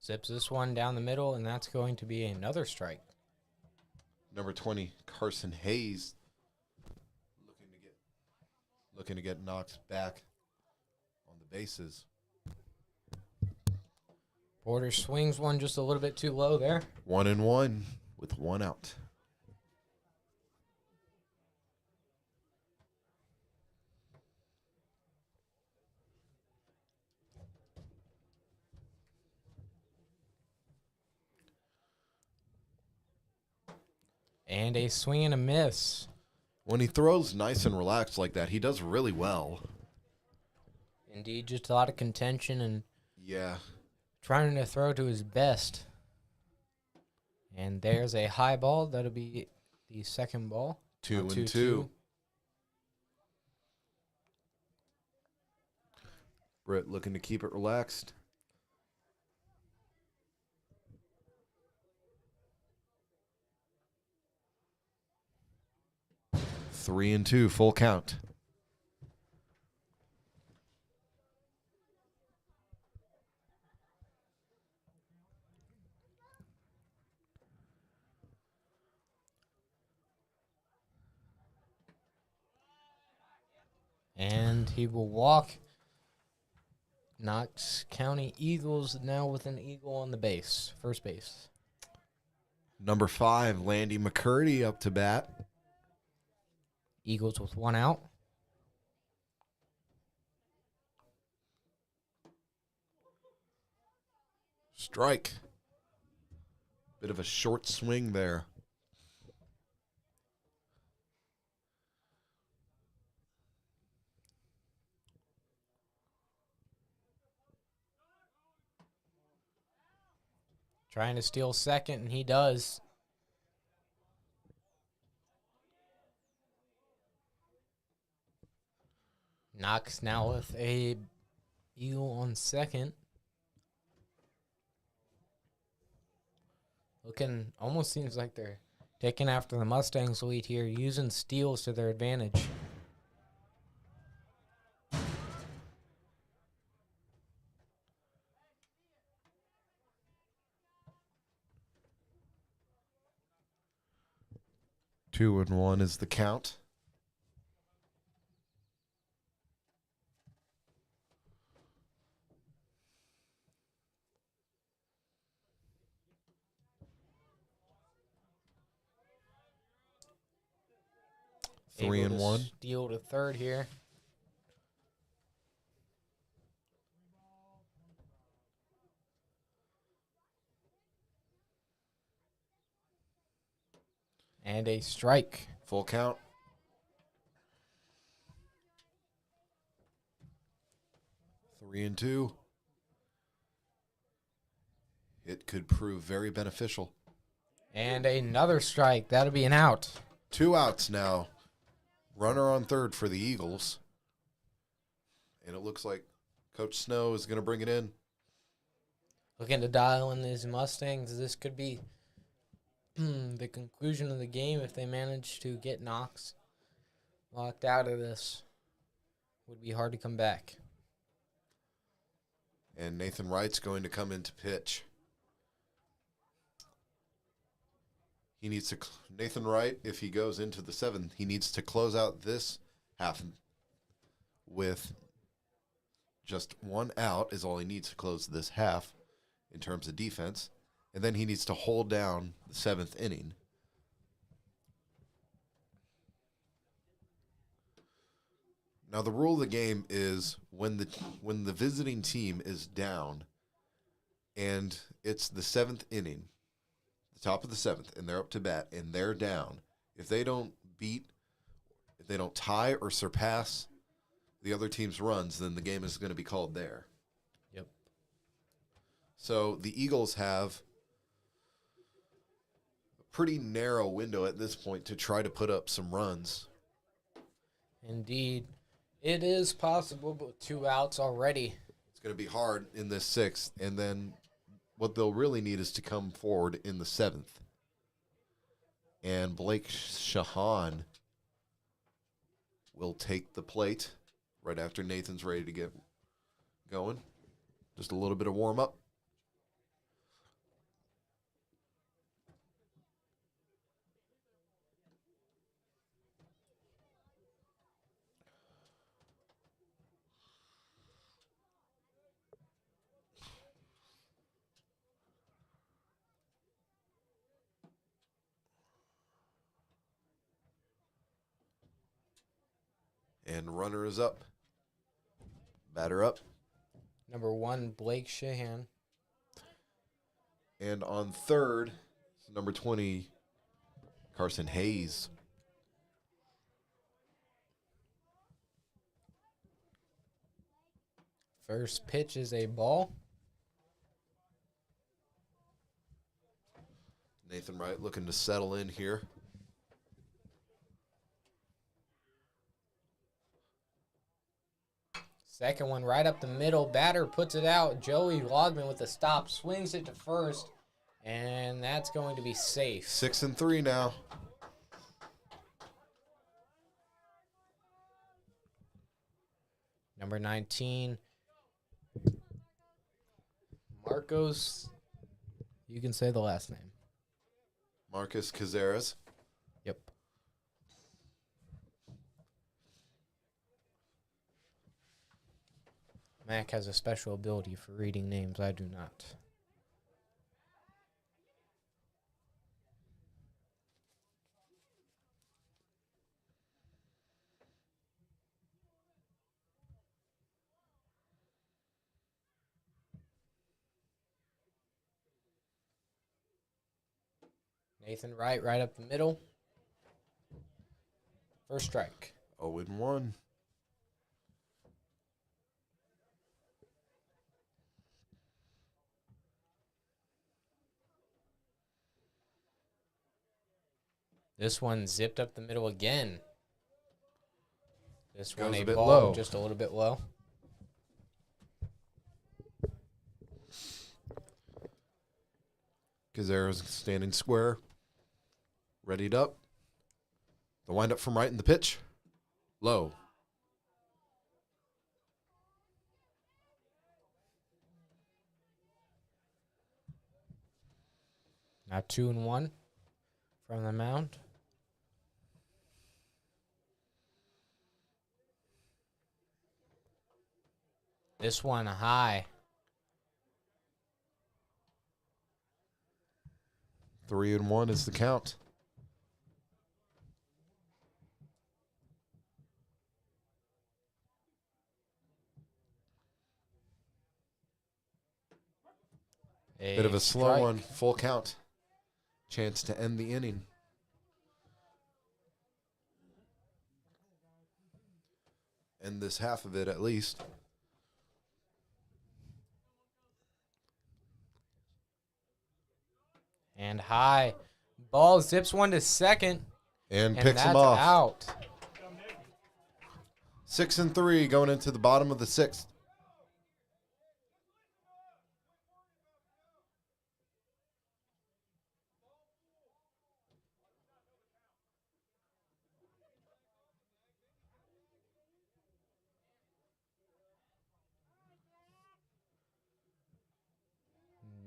Speaker 2: Zips this one down the middle, and that's going to be another strike.
Speaker 1: Number 20, Carson Hayes, looking to get Knox back on the bases.
Speaker 2: Porter swings one just a little bit too low there.
Speaker 1: 1-1 with 1 out.
Speaker 2: And a swing and a miss.
Speaker 1: When he throws nice and relaxed like that, he does really well.
Speaker 2: Indeed, just a lot of contention and
Speaker 1: yeah,
Speaker 2: trying to throw to his best. And there's a high ball. That'll be the second ball.
Speaker 1: 2-2. Britt looking to keep it relaxed. Three and 2, full count.
Speaker 2: And he will walk. Knox County Eagles now with an eagle on the base, first base.
Speaker 1: Number 5, Landy McCurdy up to bat.
Speaker 2: Eagles with 1 out.
Speaker 1: Strike. Bit of a short swing there.
Speaker 2: Trying to steal second, and he does. Knox now with a eagle on second. Looking, almost seems like they're taking after the Mustangs lead here, using steals to their advantage.
Speaker 1: 2-1 is the count. 3 and 1.
Speaker 2: Steal to third here. And a strike.
Speaker 1: Full count. Three and 2. It could prove very beneficial.
Speaker 2: And another strike. That'll be an out.
Speaker 1: 2 outs now. Runner on third for the Eagles. And it looks like Coach Snow is going to bring it in.
Speaker 2: Looking to dial in these Mustangs. This could be the conclusion of the game if they manage to get Knox locked out of this. Would be hard to come back.
Speaker 1: And Nathan Wright's going to come in to pitch. He needs to, Nathan Wright, if he goes into the 7th, he needs to close out this half with just 1 out is all he needs to close this half in terms of defense. And then he needs to hold down the 7th inning. Now the rule of the game is when the visiting team is down and it's the 7th inning, the top of the 7th, and they're up to bat and they're down, if they don't tie or surpass the other team's runs, then the game is going to be called there.
Speaker 2: Yep.
Speaker 1: So the Eagles have a pretty narrow window at this point to try to put up some runs.
Speaker 2: Indeed. It is possible, but with 2 outs already.
Speaker 1: It's going to be hard in this 6th, and then what they'll really need is to come forward in the 7th. And Blake Shahan will take the plate right after Nathan's ready to get going. Just a little bit of warm-up. And runner is up. Batter up.
Speaker 2: Number 1, Blake Shahan.
Speaker 1: And on third, number 20, Carson Hayes.
Speaker 2: First pitch is a ball.
Speaker 1: Nathan Wright looking to settle in here.
Speaker 2: Second one right up the middle. Batter puts it out. Joey Logman with the stop. Swings it to first. And that's going to be safe.
Speaker 1: 6 and 3 now.
Speaker 2: Number 19. Marcos. You can say the last name.
Speaker 1: Marcus Cazares.
Speaker 2: Yep. Mac has a special ability for reading names. I do not. Nathan Wright right up the middle. First strike.
Speaker 1: 0-1.
Speaker 2: This one zipped up the middle again. This one
Speaker 1: Goes
Speaker 2: a
Speaker 1: a bit
Speaker 2: ball,
Speaker 1: low.
Speaker 2: just a little bit low.
Speaker 1: Cazares standing square. Readied up. The windup from right in the pitch. Low.
Speaker 2: Now 2-1 from the mound. This one high.
Speaker 1: 3-1 is the count. Bit of a slow one. Full count. Chance to end the inning. End this half of it at least.
Speaker 2: And high. Ball zips one to second.
Speaker 1: And picks him off.
Speaker 2: Out.
Speaker 1: 6-3 going into the bottom of the sixth.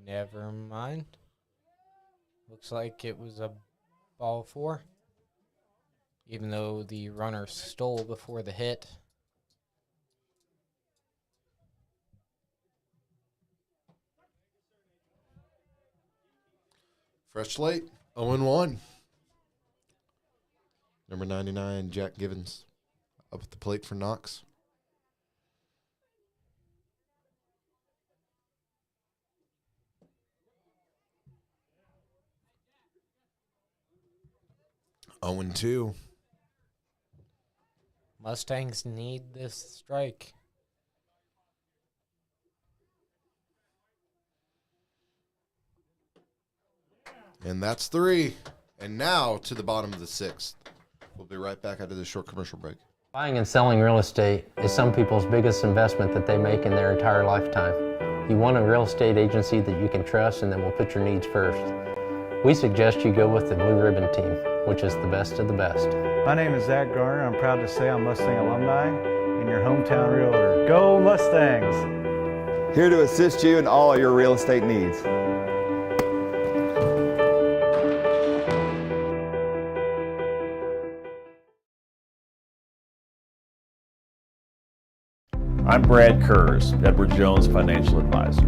Speaker 2: Never mind. Looks like it was a ball 4. Even though the runner stole before the hit.
Speaker 1: Fresh slate, 0-1. Number 99, Jack Givens, up at the plate for Knox. Oh, and 2.
Speaker 2: Mustangs need this strike.
Speaker 1: And that's 3. And now to the bottom of the sixth. We'll be right back after this short commercial break.
Speaker 3: Buying and selling real estate is some people's biggest investment that they make in their entire lifetime. You want a real estate agency that you can trust and that will put your needs first. We suggest you go with the Blue Ribbon team, which is the best of the best.
Speaker 4: My name is Zach Garner. I'm proud to say I'm Mustang alumni and your hometown realtor. Go Mustangs!
Speaker 5: Here to assist you in all your real estate needs.
Speaker 15: I'm Brad Kurz, Edward Jones Financial Advisor.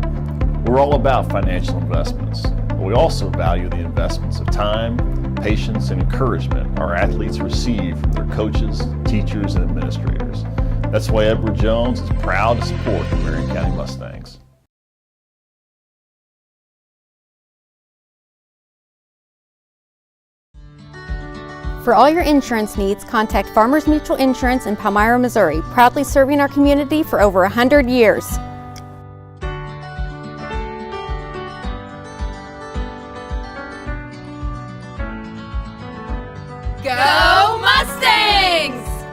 Speaker 15: We're all about financial investments, but we also value the investments of time, patience, and encouragement our athletes receive from their coaches, teachers, and administrators. That's why Edward Jones is proud to support the Marion County Mustangs.
Speaker 11: For all your insurance needs, contact Farmers Mutual Insurance in Palmyra, Missouri, proudly serving our community for over 100 years.
Speaker 12: Go Mustangs!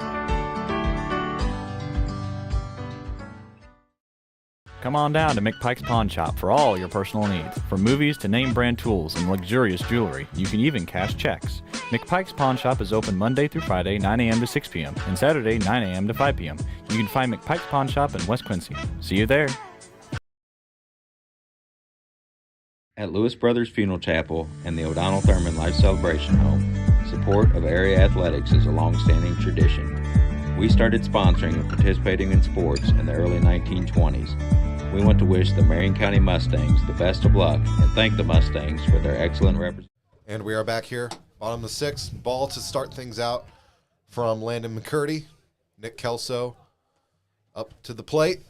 Speaker 16: Come on down to McPike's Pawn Shop for all your personal needs. From movies to name brand tools and luxurious jewelry, you can even cash checks. McPike's Pawn Shop is open Monday through Friday, 9 a.m. to 6 p.m. and Saturday, 9 a.m. to 5 p.m. You can find McPike's Pawn Shop in West Quincy. See you there.
Speaker 13: At Lewis Brothers Funeral Chapel and the O'Donnell Thurman Life Celebration Home, support of area athletics is a long-standing tradition. We started sponsoring and participating in sports in the early 1920s. We want to wish the Marion County Mustangs the best of luck and thank the Mustangs for their excellent representation.
Speaker 1: And we are back here, bottom of the sixth. Ball to start things out from Landon McCurdy. Nick Kelso up to the plate.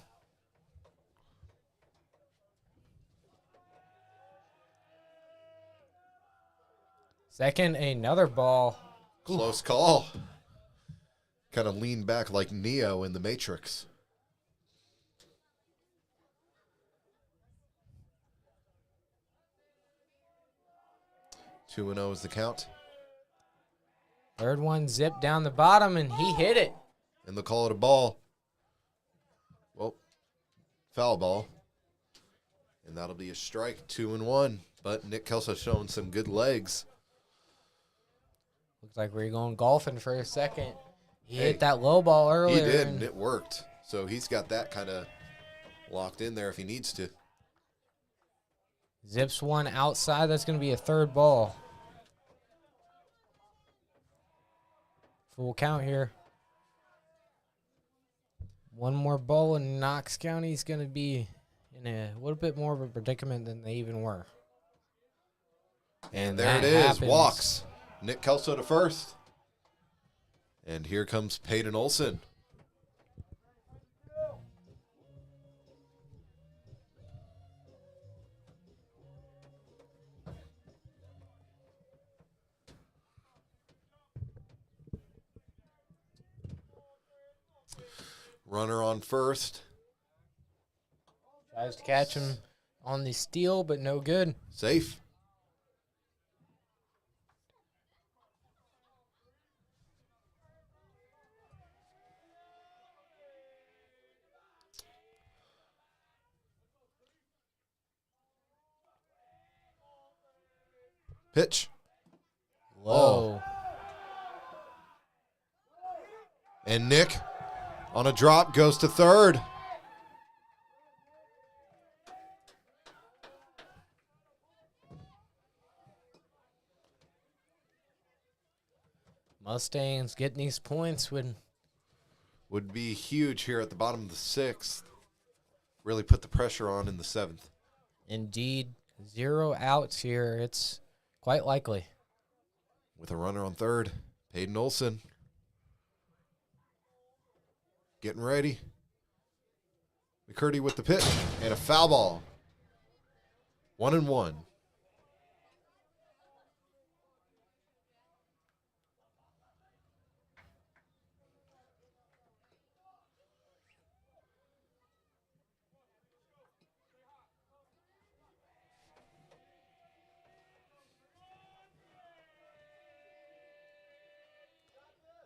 Speaker 2: Second, another ball.
Speaker 1: Close call. Kind of leaned back like Neo in the Matrix. Two and 0 is the count.
Speaker 2: Third one zipped down the bottom, and he hit it.
Speaker 1: And they'll call it a ball. Well, foul ball. And that'll be a strike, 2-1. But Nick Kelso showing some good legs.
Speaker 2: Looks like we're going golfing for a second. He hit that low ball earlier.
Speaker 1: He did, and it worked. So he's got that kind of locked in there if he needs to.
Speaker 2: Zips one outside. That's going to be a third ball. Full count here. One more ball, and Knox County's going to be in a little bit more of a predicament than they even were.
Speaker 1: And there it is. Walks. Nick Kelso to first. And here comes Peyton Olson. Runner on first.
Speaker 2: Tries to catch him on the steal, but no good.
Speaker 1: Safe. Pitch.
Speaker 2: Low.
Speaker 1: And Nick on a drop goes to third.
Speaker 2: Mustangs getting these points
Speaker 1: would be huge here at the bottom of the 6th. Really put the pressure on in the 7th.
Speaker 2: Indeed. 0 outs here. It's quite likely.
Speaker 1: With a runner on third, Peyton Olson. Getting ready. McCurdy with the pitch and a foul ball. 1-1.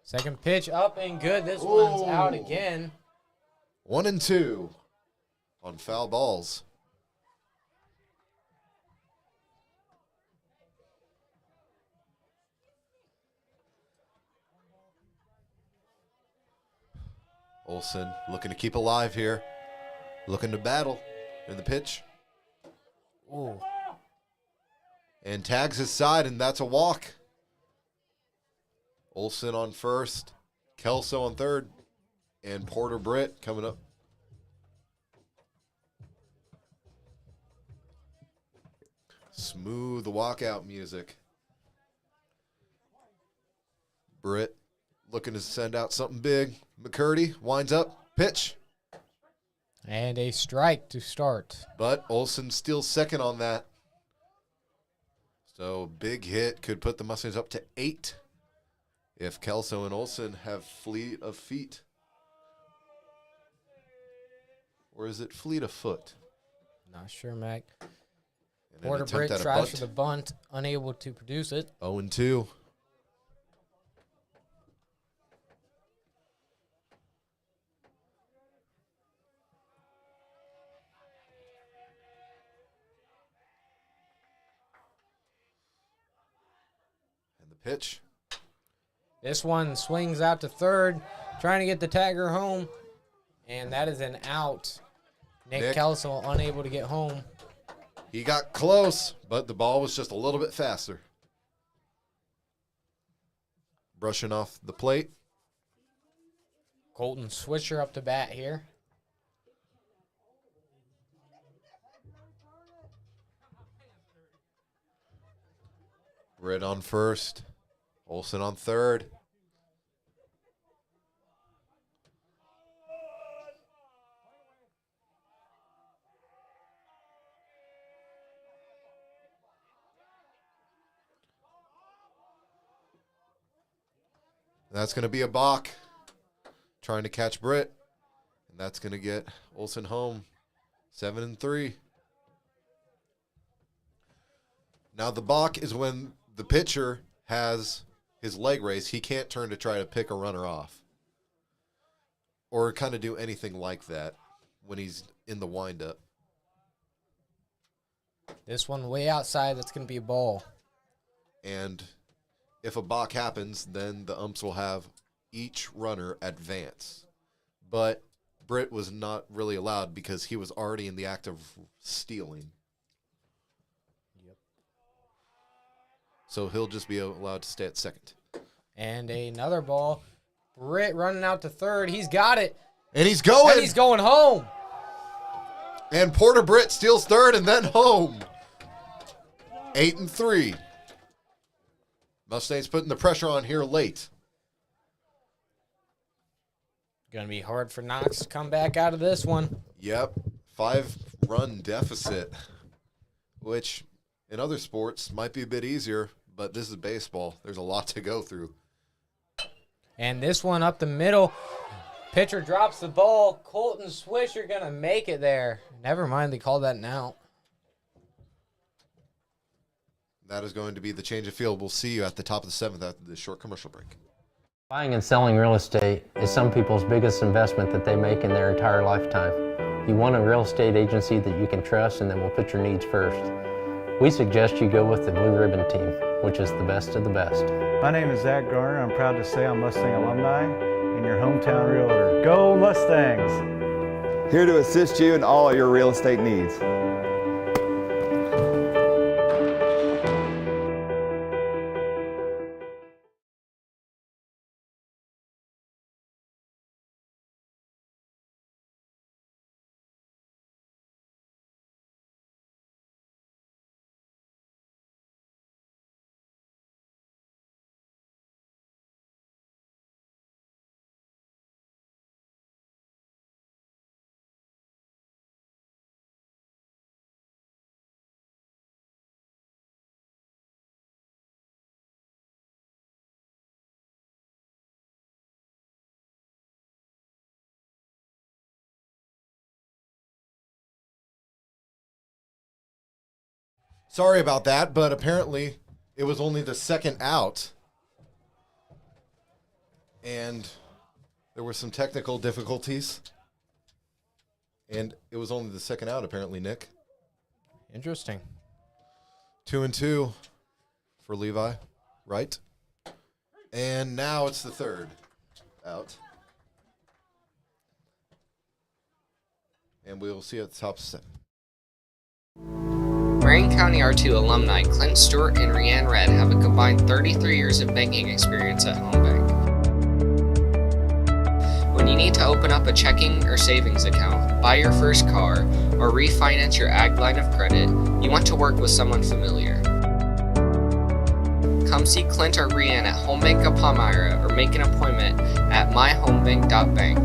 Speaker 2: Second pitch up and good. This one's out again.
Speaker 1: 1-2 on foul balls. Olson looking to keep alive here. Looking to battle in the pitch.
Speaker 2: Ooh.
Speaker 1: And tags his side, and that's a walk. Olson on first, Kelso on third, and Porter Britt coming up. Smooth walkout music. Britt looking to send out something big. McCurdy winds up, pitch.
Speaker 2: And a strike to start.
Speaker 1: But Olson steals second on that. So big hit could put the Mustangs up to 8. If Kelso and Olson have fleet of feet. Or is it fleet of foot?
Speaker 2: Not sure, Mac.
Speaker 1: And
Speaker 2: Porter Britt tries for the bunt, unable to produce it.
Speaker 1: 0-2. And the pitch.
Speaker 2: This one swings out to third, trying to get the tagger home, and that is an out. Nick Kelso unable to get home.
Speaker 1: He got close, but the ball was just a little bit faster. Brushing off the plate.
Speaker 2: Colton Switcher up to bat here.
Speaker 1: Britt on first. Olson on third. That's going to be a balk. Trying to catch Britt. And that's going to get Olson home. 7-3. Now the balk is when the pitcher has his leg raised. He can't turn to try to pick a runner off. Or kind of do anything like that when he's in the windup.
Speaker 2: This one way outside, that's going to be a ball.
Speaker 1: And if a balk happens, then the umps will have each runner advance. But Britt was not really allowed because he was already in the act of stealing.
Speaker 2: Yep.
Speaker 1: So he'll just be allowed to stay at second.
Speaker 2: And another ball. Britt running out to third. He's got it.
Speaker 1: And he's going.
Speaker 2: And he's going home.
Speaker 1: And Porter Britt steals third and then home. 8-3. Mustangs putting the pressure on here late.
Speaker 2: Going to be hard for Knox to come back out of this one.
Speaker 1: Yep. 5-run deficit, which in other sports might be a bit easier, but this is baseball. There's a lot to go through.
Speaker 2: And this one up the middle. Pitcher drops the ball. Colton Swisher going to make it there. Never mind, they called that an out.
Speaker 1: That is going to be the change of field. We'll see you at the top of the 7th after this short commercial break.
Speaker 3: Buying and selling real estate is some people's biggest investment that they make in their entire lifetime. You want a real estate agency that you can trust and that will put your needs first. We suggest you go with the Blue Ribbon Team, which is the best of the best.
Speaker 4: My name is Zach Garner. I'm proud to say I'm Mustang alumni and your hometown realtor. Go Mustangs!
Speaker 5: Here to assist you in all your real estate needs.
Speaker 1: Sorry about that, but apparently it was only the second out. And there were some technical difficulties. And it was only the second out, apparently, Nick.
Speaker 2: Interesting.
Speaker 1: 2-2 for Levi, right? And now it's the third out. And we'll see at the top 7.
Speaker 17: Marion County R2 alumni Clint Stewart and Rianne Red have a combined 33 years of banking experience at Home Bank. When you need to open up a checking or savings account, buy your first car, or refinance your ag line of credit, you want to work with someone familiar. Come see Clint or Rianne at Home Bank of Palmyra or make an appointment at myhomebank.bank.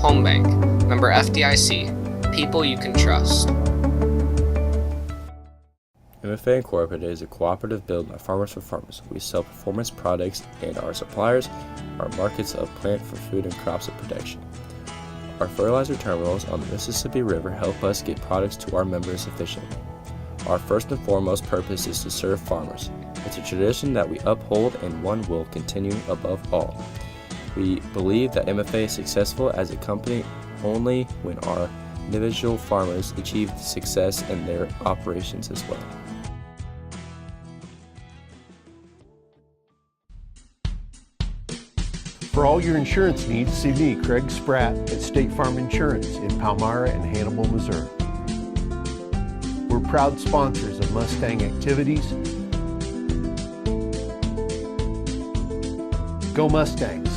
Speaker 17: Home Bank, member FDIC, people you can trust.
Speaker 8: MFA Incorporated is a cooperative built by farmers for farmers. We sell performance products, and our suppliers are markets of plant for food and crops of protection. Our fertilizer terminals on the Mississippi River help us get products to our members efficiently. Our first and foremost purpose is to serve farmers. It's a tradition that we uphold and one will continue above all. We believe that MFA is successful as a company only when our individual farmers achieve success in their operations as well.
Speaker 18: For all your insurance needs, see me, Craig Spratt, at State Farm Insurance in Palmyra and Hannibal, Missouri. We're proud sponsors of Mustang activities. Go Mustangs!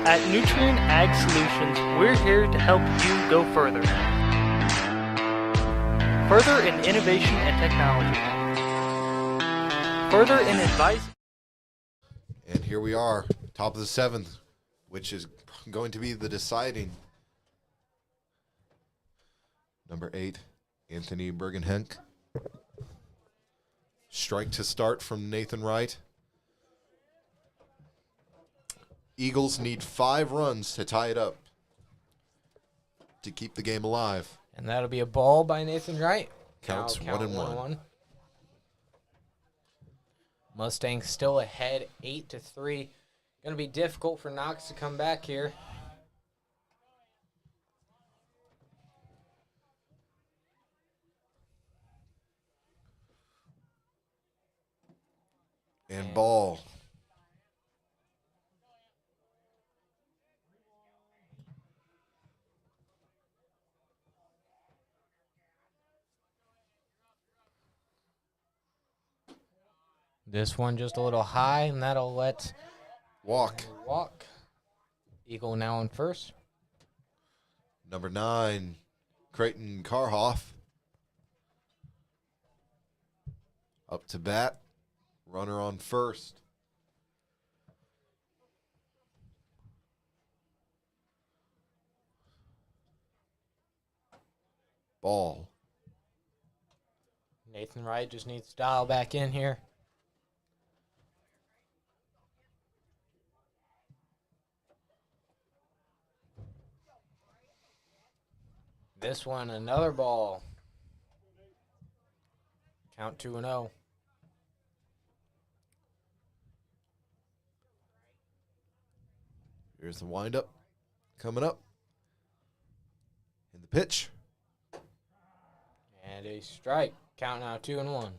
Speaker 19: At Nutrient Ag Solutions, we're here to help you go further. Further in innovation and technology. Further in advice.
Speaker 1: And here we are, top of the 7th, which is going to be the deciding. Number 8, Anthony Bergenhenk. Strike to start from Nathan Wright. Eagles need 5 runs to tie it up to keep the game alive.
Speaker 2: And that'll be a ball by Nathan Wright.
Speaker 1: Counts
Speaker 2: Count
Speaker 1: 1-1.
Speaker 2: Mustangs still ahead 8-3. Going to be difficult for Knox to come back here.
Speaker 1: And ball.
Speaker 2: This one just a little high, and that'll let
Speaker 1: walk.
Speaker 2: Eagle now on first.
Speaker 1: Number 9, Creighton Karhoff. Up to bat. Runner on first. Ball.
Speaker 2: Nathan Wright just needs to dial back in here. This one, another ball. Count 2-0.
Speaker 1: Here's the windup coming up. In the pitch.
Speaker 2: And a strike. Count now 2-1.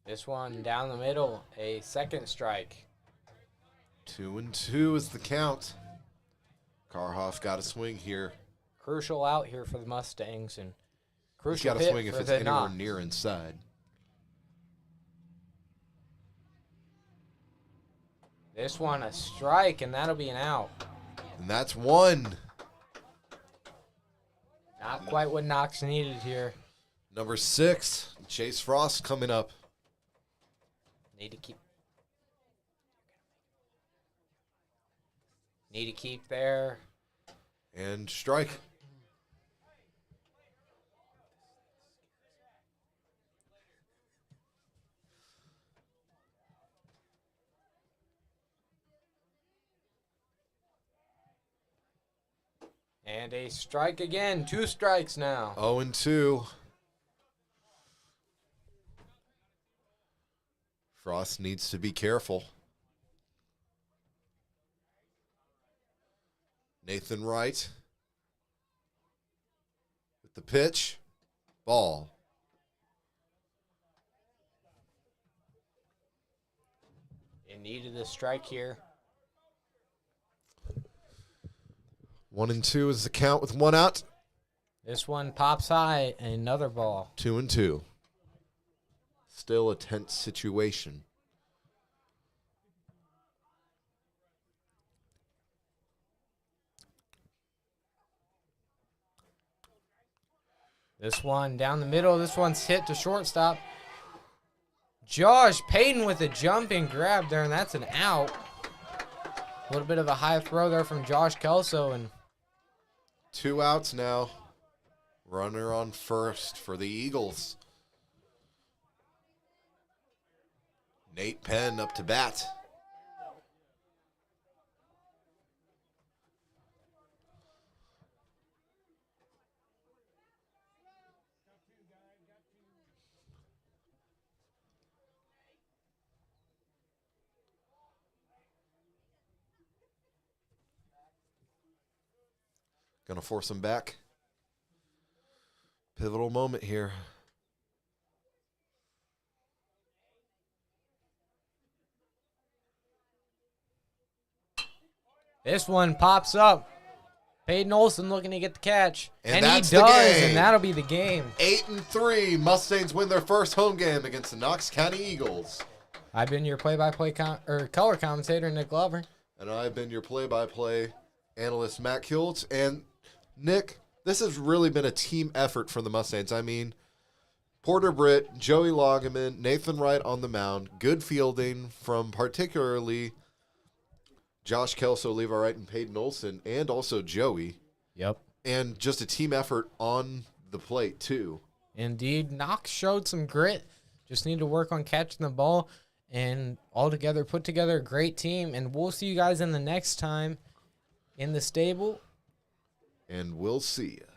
Speaker 2: This one down the middle, a second strike.
Speaker 1: 2-2 is the count. Karhoff got a swing here.
Speaker 2: Crucial out here for the Mustangs, and
Speaker 1: He's
Speaker 2: crucial
Speaker 1: got to
Speaker 2: hit
Speaker 1: swing if
Speaker 2: for
Speaker 1: it's
Speaker 2: the
Speaker 1: anywhere
Speaker 2: Knox.
Speaker 1: near inside.
Speaker 2: This one a strike, and that'll be an out.
Speaker 1: And that's one.
Speaker 2: Not quite what Knox needed here.
Speaker 1: Number 6, Chase Frost coming up.
Speaker 2: Need to keep there.
Speaker 1: And strike.
Speaker 2: And a strike again. 2 strikes now.
Speaker 1: 0-2. Frost needs to be careful. Nathan Wright with the pitch. Ball.
Speaker 2: It needed a strike here.
Speaker 1: 1-2 is the count with 1 out.
Speaker 2: This one pops high, another ball.
Speaker 1: 2-2. Still a tense situation.
Speaker 2: This one down the middle. This one's hit to shortstop. Josh Payton with a jumping grab there, and that's an out. A little bit of a high throw there from Josh Kelso, and
Speaker 1: 2 outs now. Runner on first for the Eagles. Nate Penn up to bat. Gonna force him back. Pivotal moment here.
Speaker 2: this one pops up. Peyton Olsen looking to get the catch. And he
Speaker 1: that's
Speaker 2: does,
Speaker 1: the game.
Speaker 2: and that'll be the game.
Speaker 1: 8-3. Mustangs win their first home game against the Knox County Eagles.
Speaker 2: I've been your play-by-play color commentator, Nick Glover.
Speaker 1: And I've been your play-by-play analyst, Matt Kiltz. And, Nick, this has really been a team effort for the Mustangs. I mean, Porter Britt, Joey Loggeman, Nathan Wright on the mound. Good fielding from particularly Josh Kelso, Levi Wright, and Peyton Olsen, and also Joey.
Speaker 2: Yep.
Speaker 1: And just a team effort on the plate, too.
Speaker 2: Indeed. Knox showed some grit. Just need to work on catching the ball. And all together, put together a great team. And we'll see you guys in the next time in the stable.
Speaker 1: And we'll see you.